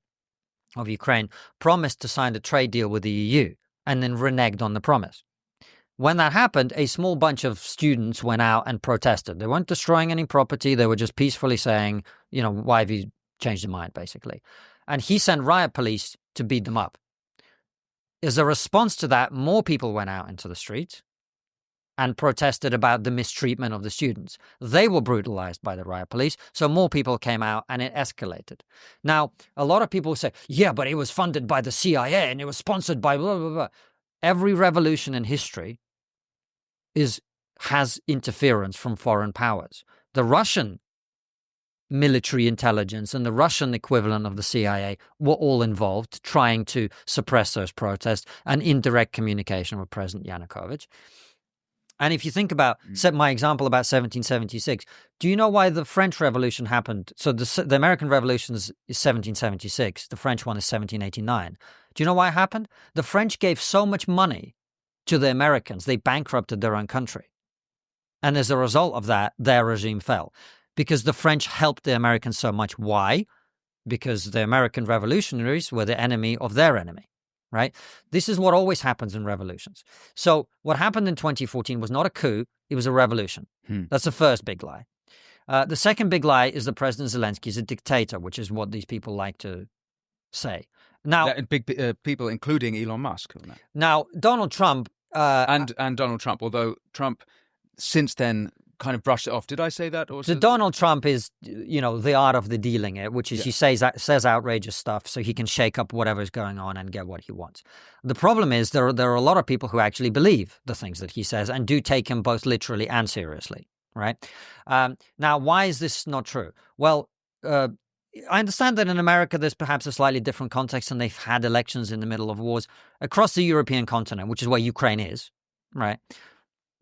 of Ukraine, promised to sign a trade deal with the EU and then reneged on the promise. When that happened, a small bunch of students went out and protested. They weren't destroying any property. They were just peacefully saying, why have you changed your mind, basically. And he sent riot police to beat them up. As a response to that, more people went out into the streets and protested about the mistreatment of the students. They were brutalized by the riot police, so more people came out and it escalated. Now, a lot of people say, yeah, but it was funded by the CIA and it was sponsored by blah, blah, blah. every revolution in history has interference from foreign powers. The Russian military intelligence and the Russian equivalent of the CIA were all involved trying to suppress those protests and indirect communication with President Yanukovych. And if you think about my example about 1776, do you know why the French Revolution happened? So the American Revolution is 1776. The French one is 1789. Do you know why it happened? The French gave so much money to the Americans, they bankrupted their own country. And as a result of that, their regime fell. Because the French helped the Americans so much. Why? Because the American revolutionaries were the enemy of their enemy. Right? This is what always happens in revolutions. So what happened in 2014 was not a coup, it was a revolution. That's the first big lie. The second big lie is that President Zelensky is a dictator, which is what these people like to say. Now, people, including Elon Musk. Now, Donald Trump... and Donald Trump, although Trump since then kind of brushed it off. Did I say that? Or Donald Trump is, the art of the dealing it, which is he says outrageous stuff so he can shake up whatever's going on and get what he wants. The problem is there are a lot of people who actually believe the things that he says and do take him both literally and seriously, right? Now, why is this not true? Well, I understand that in America there's perhaps a slightly different context and they've had elections in the middle of wars across the European continent, which is where Ukraine is, right?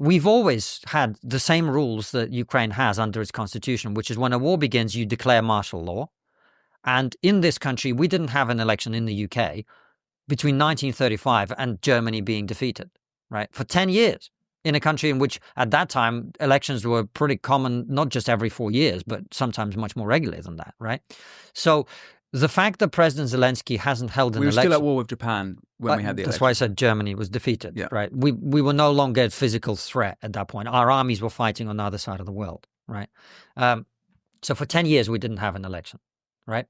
We've always had the same rules that Ukraine has under its constitution, which is when a war begins, you declare martial law. And in this country, we didn't have an election in the UK between 1935 and Germany being defeated, right? For 10 years in a country in which at that time elections were pretty common, not just every 4 years, but sometimes much more regularly than that, right? So the fact that President Zelensky hasn't held an election... We were still at war with Japan when we had the election. That's why I said Germany was defeated, right? We were no longer a physical threat at that point. Our armies were fighting on the other side of the world, right? So for 10 years, we didn't have an election, right?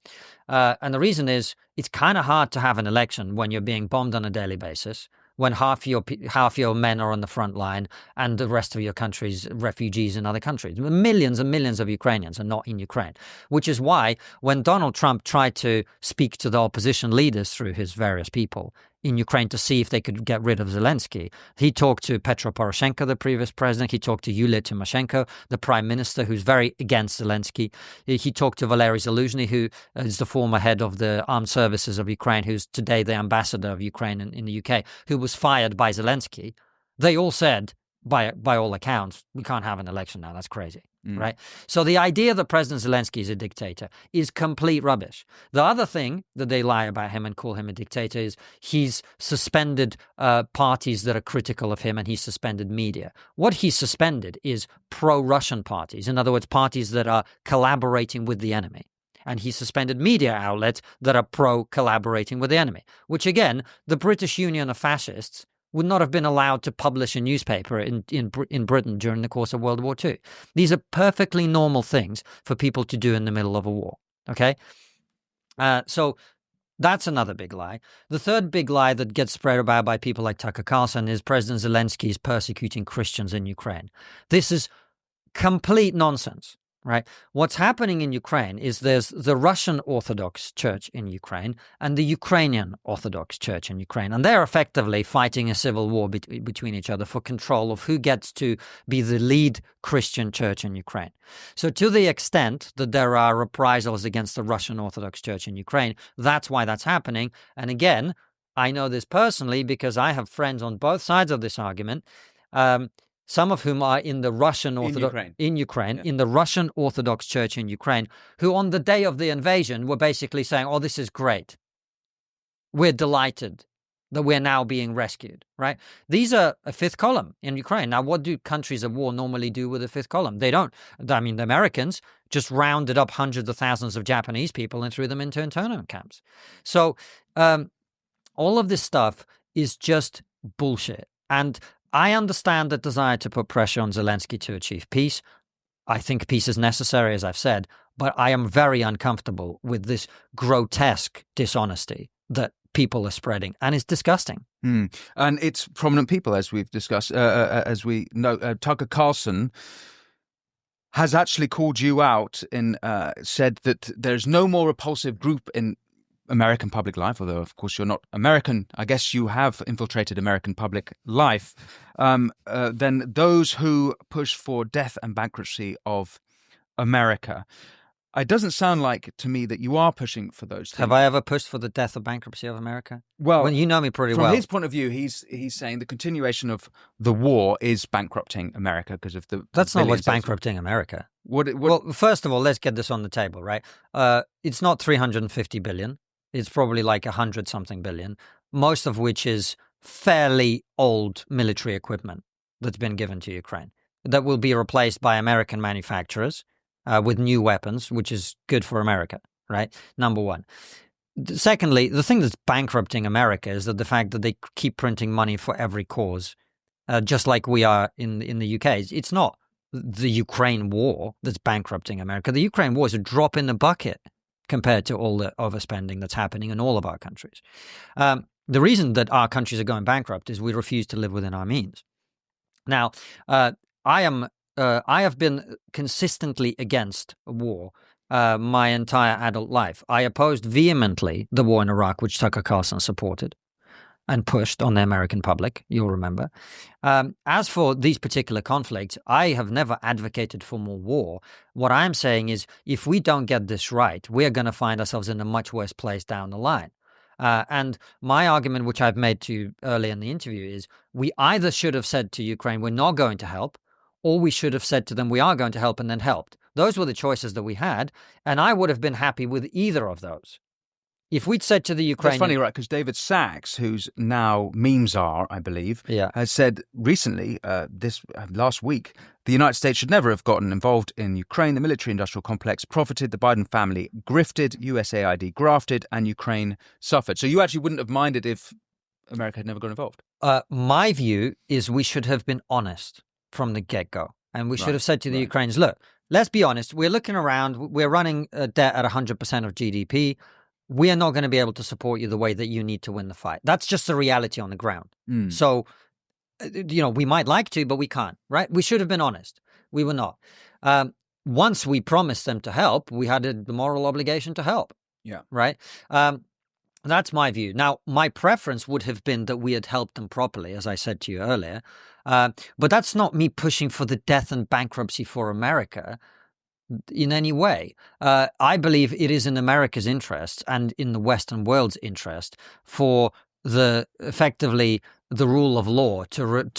And the reason is it's kind of hard to have an election when you're being bombed on a daily basis, when half your men are on the front line and the rest of your country's refugees in other countries. Millions and millions of Ukrainians are not in Ukraine, which is why when Donald Trump tried to speak to the opposition leaders through his various people in Ukraine to see if they could get rid of Zelensky, he talked to Petro Poroshenko, the previous president. He talked to Yulia Tymoshenko, the prime minister, who's very against Zelensky. He talked to Valery Zaluzhny, who is the former head of the armed services of Ukraine, who's today the ambassador of Ukraine in the UK, who was fired by Zelensky. They all said, by all accounts, we can't have an election now. That's crazy, right? So the idea that President Zelensky is a dictator is complete rubbish. The other thing that they lie about him and call him a dictator is he's suspended parties that are critical of him and he's suspended media. What he's suspended is pro-Russian parties. In other words, parties that are collaborating with the enemy. And he suspended media outlets that are pro-collaborating with the enemy, which again, the British Union of Fascists would not have been allowed to publish a newspaper in Britain during the course of World War II. These are perfectly normal things for people to do in the middle of a war, okay? So that's another big lie. The third big lie that gets spread about by people like Tucker Carlson is President Zelensky is persecuting Christians in Ukraine. This is complete nonsense. Right. What's happening in Ukraine is there's the Russian Orthodox Church in Ukraine and the Ukrainian Orthodox Church in Ukraine. And they're effectively fighting a civil war between each other for control of who gets to be the lead Christian church in Ukraine. So to the extent that there are reprisals against the Russian Orthodox Church in Ukraine, that's why that's happening. And again, I know this personally because I have friends on both sides of this argument. Some of whom are in the Russian Orthodox in the Russian Orthodox Church in Ukraine, who on the day of the invasion were basically saying, "Oh, this is great. We're delighted that we're now being rescued." Right? These are a fifth column in Ukraine. Now, what do countries at war normally do with a fifth column? They don't. I mean, the Americans just rounded up hundreds of thousands of Japanese people and threw them into internment camps. So, all of this stuff is just bullshit. And I understand the desire to put pressure on Zelensky to achieve peace. I think peace is necessary, as I've said, but I am very uncomfortable with this grotesque dishonesty that people are spreading, and it's disgusting. And it's prominent people, as we've discussed, as we know. Tucker Carlson has actually called you out and said that there's no more repulsive group in American public life, although of course you're not American, I guess you have infiltrated American public life, then those who push for death and bankruptcy of America. It doesn't sound like to me that you are pushing for those things. Have I ever pushed for the death or bankruptcy of America? Well, you know me pretty well. From his point of view, he's saying the continuation of the war is bankrupting America because of the. That's not what's bankrupting America. Well, first of all, let's get this on the table, right? It's not 350 billion. It's probably like 100-something billion, most of which is fairly old military equipment that's been given to Ukraine that will be replaced by American manufacturers with new weapons, which is good for America, right? Number one. Secondly, the thing that's bankrupting America is that the fact that they keep printing money for every cause, just like we are in the UK. It's not the Ukraine war that's bankrupting America. The Ukraine war is a drop in the bucket compared to all the overspending that's happening in all of our countries. The reason that our countries are going bankrupt is we refuse to live within our means. Now, I have been consistently against war my entire adult life. I opposed vehemently the war in Iraq, which Tucker Carlson supported and pushed on the American public, you'll remember. As for these particular conflicts, I have never advocated for more war. What I'm saying is, if we don't get this right, we're going to find ourselves in a much worse place down the line. And my argument, which I've made to you earlier in the interview, is we either should have said to Ukraine, we're not going to help, or we should have said to them, we are going to help, and then helped. Those were the choices that we had, and I would have been happy with either of those. If we'd said to the Ukrainian... That's funny, right? Because David Sachs, who's now memes czar, I believe, has said recently, last week, the United States should never have gotten involved in Ukraine. The military-industrial complex profited, the Biden family grifted, USAID grafted, and Ukraine suffered. So you actually wouldn't have minded if America had never got involved? My view is we should have been honest from the get-go. And we should have said to the Ukrainians, look, let's be honest. We're looking around. We're running a debt at 100% of GDP. We are not going to be able to support you the way that you need to win the fight. That's just the reality on the ground. So, we might like to, but we can't, right? We should have been honest. We were not. Once we promised them to help, we had the moral obligation to help. Yeah. Right? That's my view. Now, my preference would have been that we had helped them properly, as I said to you earlier. But that's not me pushing for the death and bankruptcy for America in any way. I believe it is in America's interest and in the Western world's interest for effectively the rule of law to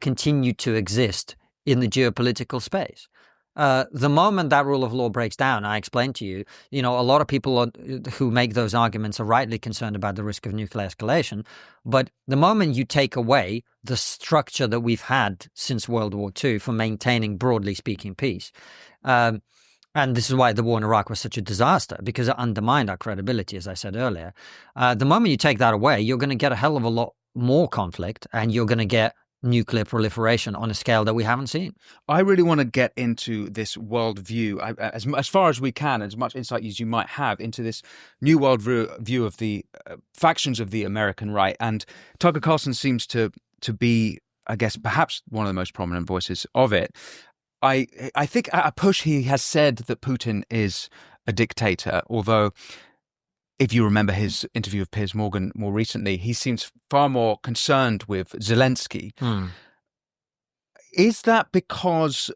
continue to exist in the geopolitical space. The moment that rule of law breaks down, I explained to you, a lot of people who make those arguments are rightly concerned about the risk of nuclear escalation. But the moment you take away the structure that we've had since World War II for maintaining, broadly speaking, peace, and this is why the war in Iraq was such a disaster, because it undermined our credibility, as I said earlier. The moment you take that away, you're going to get a hell of a lot more conflict, and you're going to get nuclear proliferation on a scale that we haven't seen. I really want to get into this worldview as far as we can, as much insight as you might have into this new world view of the factions of the American right. And Tucker Carlson seems to be, I guess, perhaps one of the most prominent voices of it. I think at a push he has said that Putin is a dictator, although if you remember his interview with Piers Morgan more recently, he seems far more concerned with Zelensky. Is that because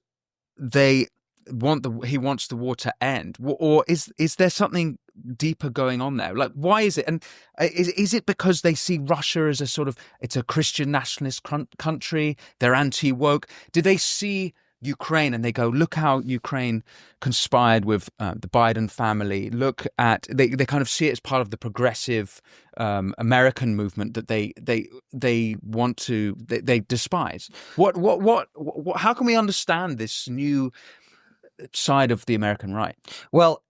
he wants the war to end, or is there something deeper going on there? Like, why is it? And is it because they see Russia as it's a Christian nationalist country? They're anti-woke. Do they see Ukraine and they go, look how Ukraine conspired with the Biden family? Look at they kind of see it as part of the progressive American movement that they want to they despise. What how can we understand this new side of the American right? Well,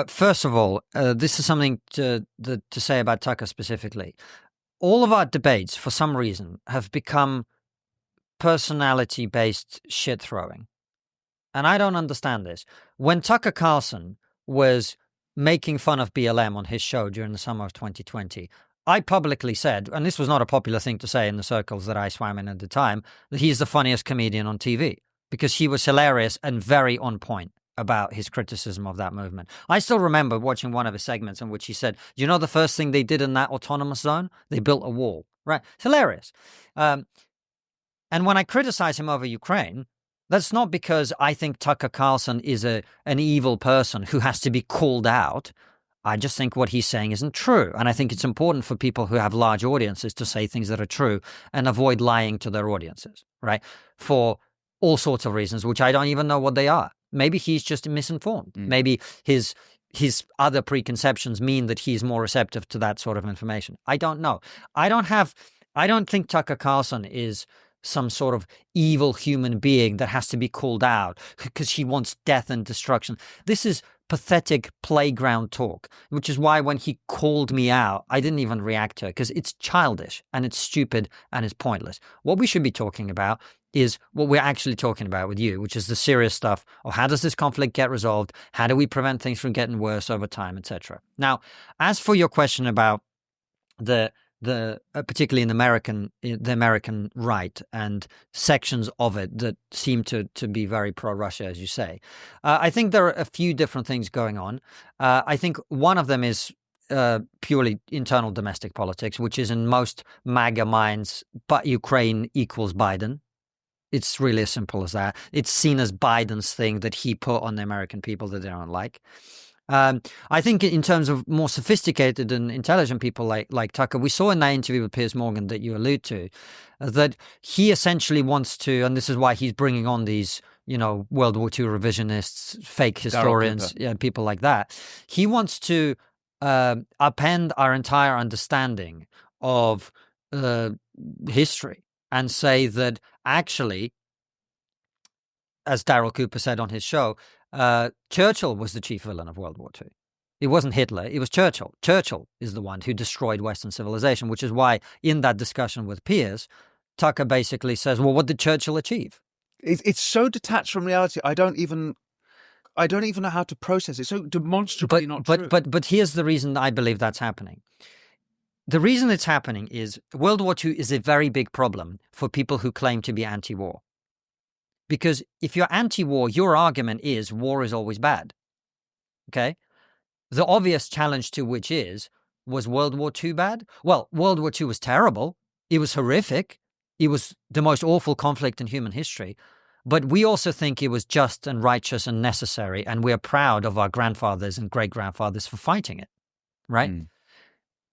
first of all, this is something to say about Tucker specifically. All of our debates, for some reason, have become personality-based shit-throwing. And I don't understand this. When Tucker Carlson was making fun of BLM on his show during the summer of 2020, I publicly said, and this was not a popular thing to say in the circles that I swam in at the time, that he's the funniest comedian on TV because he was hilarious and very on point about his criticism of that movement. I still remember watching one of his segments in which he said, you know, the first thing they did in that autonomous zone? They built a wall, right? It's hilarious. And when I criticize him over Ukraine, that's not because I think Tucker Carlson is an evil person who has to be called out. I just think what he's saying isn't true. And I think it's important for people who have large audiences to say things that are true and avoid lying to their audiences, right? For all sorts of reasons, which I don't even know what they are. Maybe he's just misinformed. Maybe his other preconceptions mean that he's more receptive to that sort of information. I don't know. I don't think Tucker Carlson is some sort of evil human being that has to be called out because he wants death and destruction. This is pathetic playground talk, which is why when he called me out, I didn't even react to it because it's childish and it's stupid and it's pointless. What we should be talking about is what we're actually talking about with you, which is the serious stuff of how does this conflict get resolved? How do we prevent things from getting worse over time, etc. Now, as for your question about the particularly in the American right and sections of it that seem to be very pro-Russia, as you say, I think there are a few different things going on. I think one of them is purely internal domestic politics, which is in most MAGA minds, but Ukraine equals Biden. It's really as simple as that. It's seen as Biden's thing that he put on the American people that they don't like. I think in terms of more sophisticated and intelligent people like Tucker, we saw in that interview with Piers Morgan that you allude to, that he essentially wants to, and this is why he's bringing on these, World War II revisionists, fake historians, people like that. He wants to upend our entire understanding of history and say that actually, as Daryl Cooper said on his show, Churchill was the chief villain of World War II. It wasn't Hitler, it was Churchill. Churchill is the one who destroyed Western civilization, which is why in that discussion with Piers, Tucker basically says, well, what did Churchill achieve? It's so detached from reality. I don't even know how to process it. It's so demonstrably not true. But here's the reason I believe that's happening. The reason it's happening is World War II is a very big problem for people who claim to be anti-war. Because if you're anti-war, your argument is war is always bad. Okay? The obvious challenge to which was World War II bad? Well, World War II was terrible. It was horrific. It was the most awful conflict in human history. But we also think it was just and righteous and necessary, and we're proud of our grandfathers and great-grandfathers for fighting it. Right?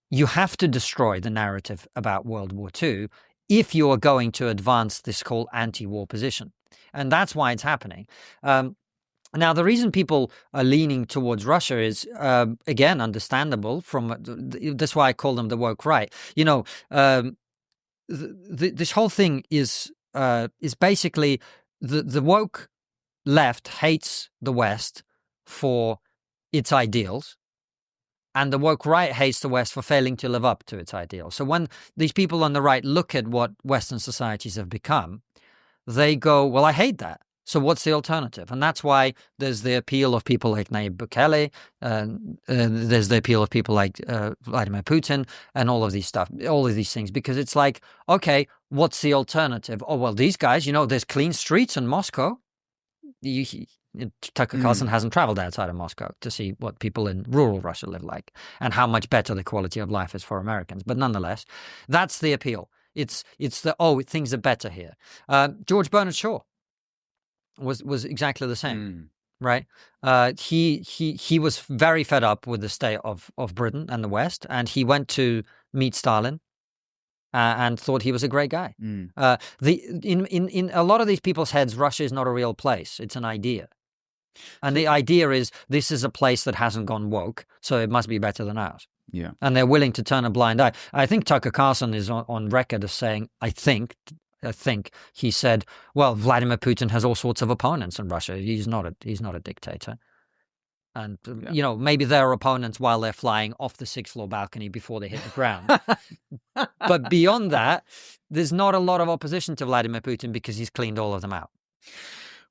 You have to destroy the narrative about World War II if you are going to advance this whole anti-war position. And that's why it's happening. Now, the reason people are leaning towards Russia is, again, understandable. That's why I call them the woke right. This whole thing is basically the woke left hates the West for its ideals, and the woke right hates the West for failing to live up to its ideals. So when these people on the right look at what Western societies have become, they go, well, I hate that. So what's the alternative? And that's why there's the appeal of people like Nayib Bukele, there's the appeal of people like Vladimir Putin and all of these things, because it's like, okay, what's the alternative? Oh, well, these guys, there's clean streets in Moscow. Tucker Carlson hasn't traveled outside of Moscow to see what people in rural Russia live like and how much better the quality of life is for Americans. But nonetheless, that's the appeal. It's things are better here. George Bernard Shaw was exactly the same, right? He was very fed up with the state of Britain and the West, and he went to meet Stalin and thought he was a great guy. In a lot of these people's heads, Russia is not a real place; it's an idea, and the idea is this is a place that hasn't gone woke, so it must be better than ours. Yeah, and they're willing to turn a blind eye. I think Tucker Carlson is on record as saying, I think he said, well, Vladimir Putin has all sorts of opponents in Russia. He's not a dictator. And, maybe there are opponents while they're flying off the 6th floor balcony before they hit the ground. But beyond that, there's not a lot of opposition to Vladimir Putin because he's cleaned all of them out.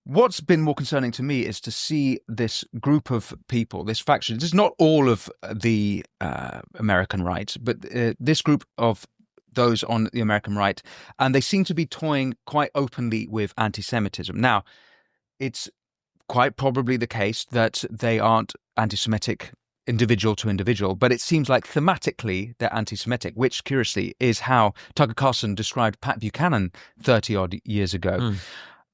What's been more concerning to me is to see this group of people, this faction. This is not all of the American right, but this group of those on the American right, and they seem to be toying quite openly with anti-Semitism. Now, it's quite probably the case that they aren't anti-Semitic individual to individual, but it seems like thematically they're anti-Semitic, which curiously is how Tucker Carlson described Pat Buchanan 30 odd years ago.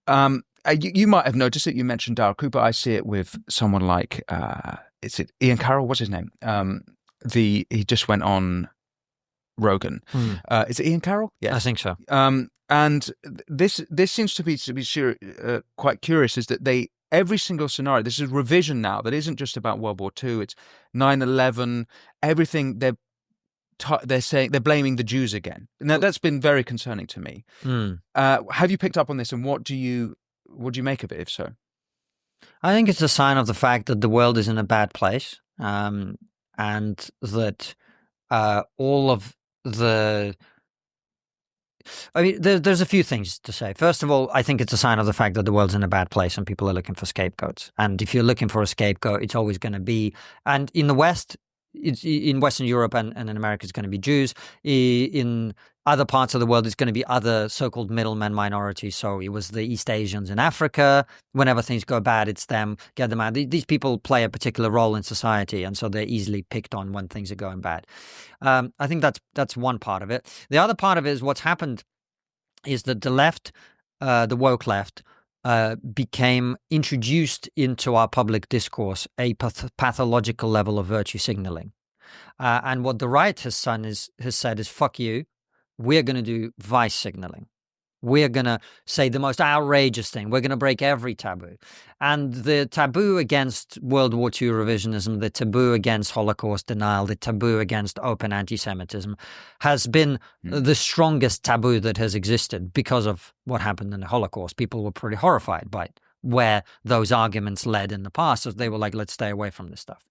You might have noticed it. You mentioned Darrell Cooper. I see it with someone like, is it Ian Carroll? What's his name? He just went on Rogan. Is it Ian Carroll? Yes, I think so. And this seems to be quite curious, is that every single scenario, this is revision now, that isn't just about World War II, it's 9/11, everything, they're saying, they're blaming the Jews again. Now, that's been very concerning to me. Have you picked up on this, and what do you make of it, if so? I think it's a sign of the fact that the world is in a bad place, and that all of the... I mean, there's a few things to say. First of all, I think it's a sign of the fact that the world's in a bad place and people are looking for scapegoats. And if you're looking for a scapegoat, it's always going to be... And in the West, in Western Europe and in America, it's going to be Jews. In other parts of the world, it's going to be other so-called middlemen minorities. So it was the East Asians in Africa. Whenever things go bad, it's them. Get them out. These people play a particular role in society, and so they're easily picked on when things are going bad. I think that's one part of it. The other part of it is what's happened is that the left, the woke left, became introduced into our public discourse a pathological level of virtue signaling. And what the right has said is, fuck you, we're going to do vice signaling. We're going to say the most outrageous thing. We're going to break every taboo. And the taboo against World War II revisionism, the taboo against Holocaust denial, the taboo against open anti-Semitism has been the strongest taboo that has existed because of what happened in the Holocaust. People were pretty horrified by it, where those arguments led in the past. So they were like, let's stay away from this stuff.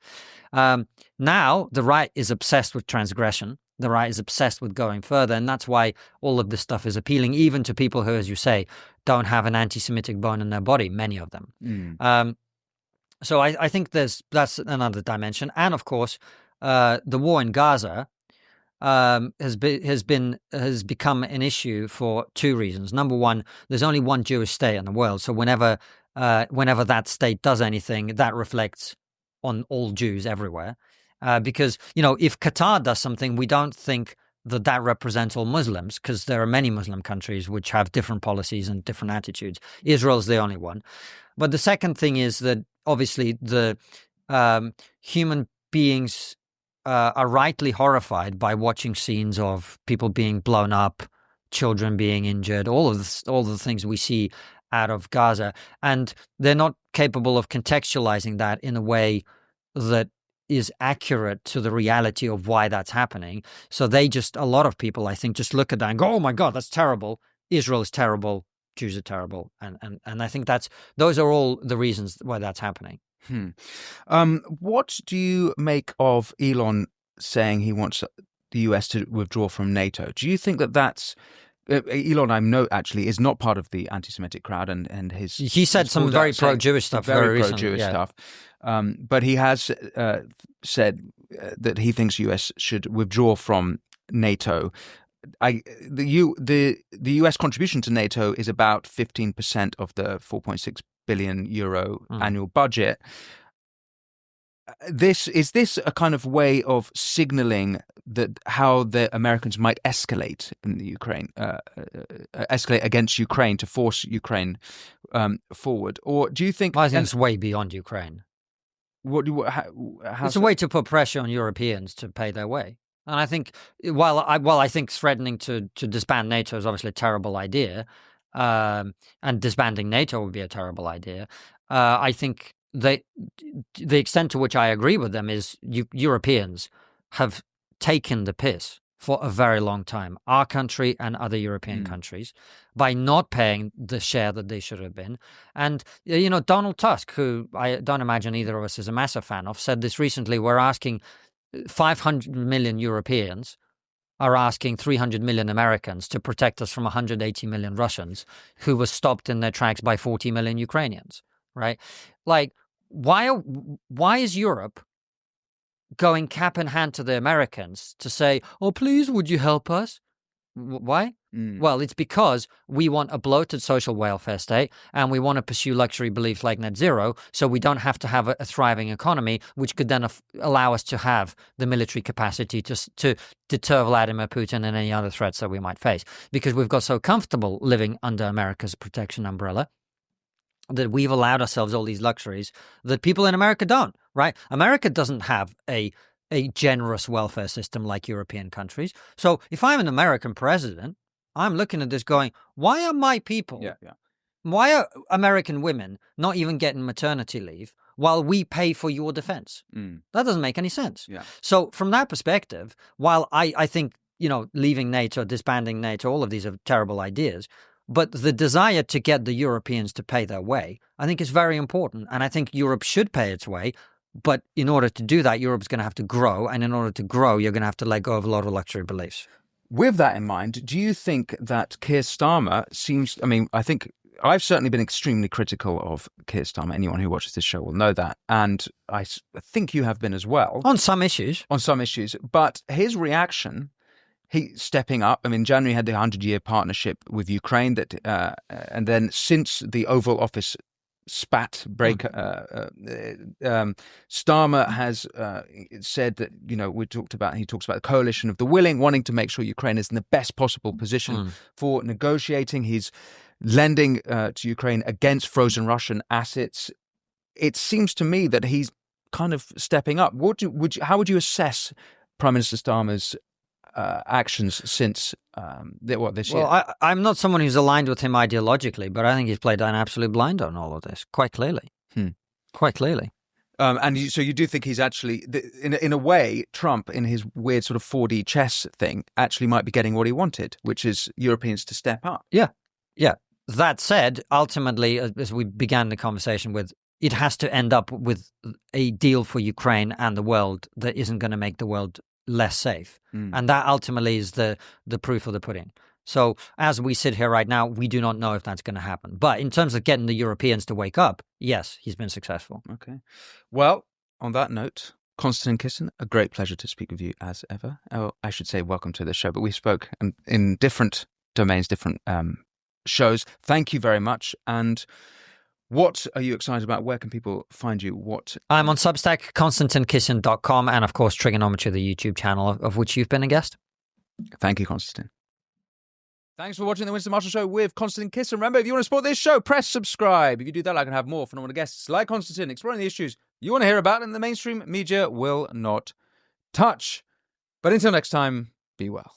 Now, the right is obsessed with transgression. The right is obsessed with going further, and that's why all of this stuff is appealing, even to people who, as you say, don't have an anti-Semitic bone in their body, many of them. So I think that's another dimension. And of course, the war in Gaza has become an issue for two reasons. Number one, there's only one Jewish state in the world, so whenever that state does anything, that reflects on all Jews everywhere. Because, if Qatar does something, we don't think that represents all Muslims, because there are many Muslim countries which have different policies and different attitudes. Israel's the only one. But the second thing is that obviously the human beings are rightly horrified by watching scenes of people being blown up, children being injured, all the things we see out of Gaza. And they're not capable of contextualizing that in a way that is accurate to the reality of why that's happening. So a lot of people, I think, just look at that and go, oh my God, that's terrible. Israel is terrible. Jews are terrible. And I think those are all the reasons why that's happening. What do you make of Elon saying he wants the US to withdraw from NATO? Do you think that that's... Elon, I know, actually, is not part of the anti-Semitic crowd, and he said some very pro-Jewish stuff, very pro-Jewish stuff. But he has said that he thinks US should withdraw from NATO. The US contribution to NATO is about 15% of the 4.6 billion euro annual budget. Is this a kind of way of signaling that how the Americans might escalate in the Ukraine, escalate against Ukraine to force Ukraine forward, or do you think? I think it's way beyond Ukraine. It's a way to put pressure on Europeans to pay their way. And I think, I think threatening to disband NATO is obviously a terrible idea, and disbanding NATO would be a terrible idea. I think the extent to which I agree with them is Europeans have taken the piss for a very long time, our country and other European countries, by not paying the share that they should have been. And, Donald Tusk, who I don't imagine either of us is a massive fan of, said this recently: we're asking 500 million Europeans are asking 300 million Americans to protect us from 180 million Russians who were stopped in their tracks by 40 million Ukrainians. Right? Like, why is Europe going cap in hand to the Americans to say, oh, please, would you help us? Why? Well, it's because we want a bloated social welfare state and we want to pursue luxury beliefs like net zero, so we don't have to have a thriving economy, which could then allow us to have the military capacity to deter Vladimir Putin and any other threats that we might face. Because we've got so comfortable living under America's protection umbrella that we've allowed ourselves all these luxuries that people in America don't, right? America doesn't have a generous welfare system like European countries. So if I'm an American president, I'm looking at this going, why are my people, why are American women not even getting maternity leave while we pay for your defense? That doesn't make any sense. So from that perspective, while I think, leaving NATO, disbanding NATO, all of these are terrible ideas, but the desire to get the Europeans to pay their way, I think is very important. And I think Europe should pay its way. But in order to do that, Europe's going to have to grow. And in order to grow, you're going to have to let go of a lot of luxury beliefs. With that in mind, do you think that Keir Starmer seems... I mean, I think I've certainly been extremely critical of Keir Starmer. Anyone who watches this show will know that. And I think you have been as well. On some issues. On some issues. But his reaction, he stepping up. I mean, January had the 100-year partnership with Ukraine. And then since the Oval Office spat break, Starmer has said that, he talks about the coalition of the willing, wanting to make sure Ukraine is in the best possible position for negotiating. He's lending to Ukraine against frozen Russian assets. It seems to me that he's kind of stepping up. How would you assess Prime Minister Starmer's actions since this year? Well, I'm not someone who's aligned with him ideologically, but I think he's played an absolute blind on all of this, quite clearly. Quite clearly. So you do think he's actually, in a way, Trump, in his weird sort of 4D chess thing, actually might be getting what he wanted, which is Europeans to step up. Yeah. That said, ultimately, as we began the conversation with, it has to end up with a deal for Ukraine and the world that isn't going to make the world less safe. And that ultimately is the proof of the pudding. So as we sit here right now, we do not know if that's going to happen. But in terms of getting the Europeans to wake up, yes, he's been successful. Okay. Well, on that note, Konstantin Kisin, a great pleasure to speak with you as ever. Oh, I should say welcome to the show, but we spoke in different domains, different shows. Thank you very much. And what are you excited about? Where can people find you? I'm on Substack, KonstantinKisin.com, and of course, Triggernometry, the YouTube channel of which you've been a guest. Thank you, Konstantin. Thanks for watching the Winston Marshall Show with Konstantin Kisin. Remember, if you want to support this show, press subscribe. If you do that, I can have more phenomenal guests like Konstantin exploring the issues you want to hear about and the mainstream media will not touch. But until next time, be well.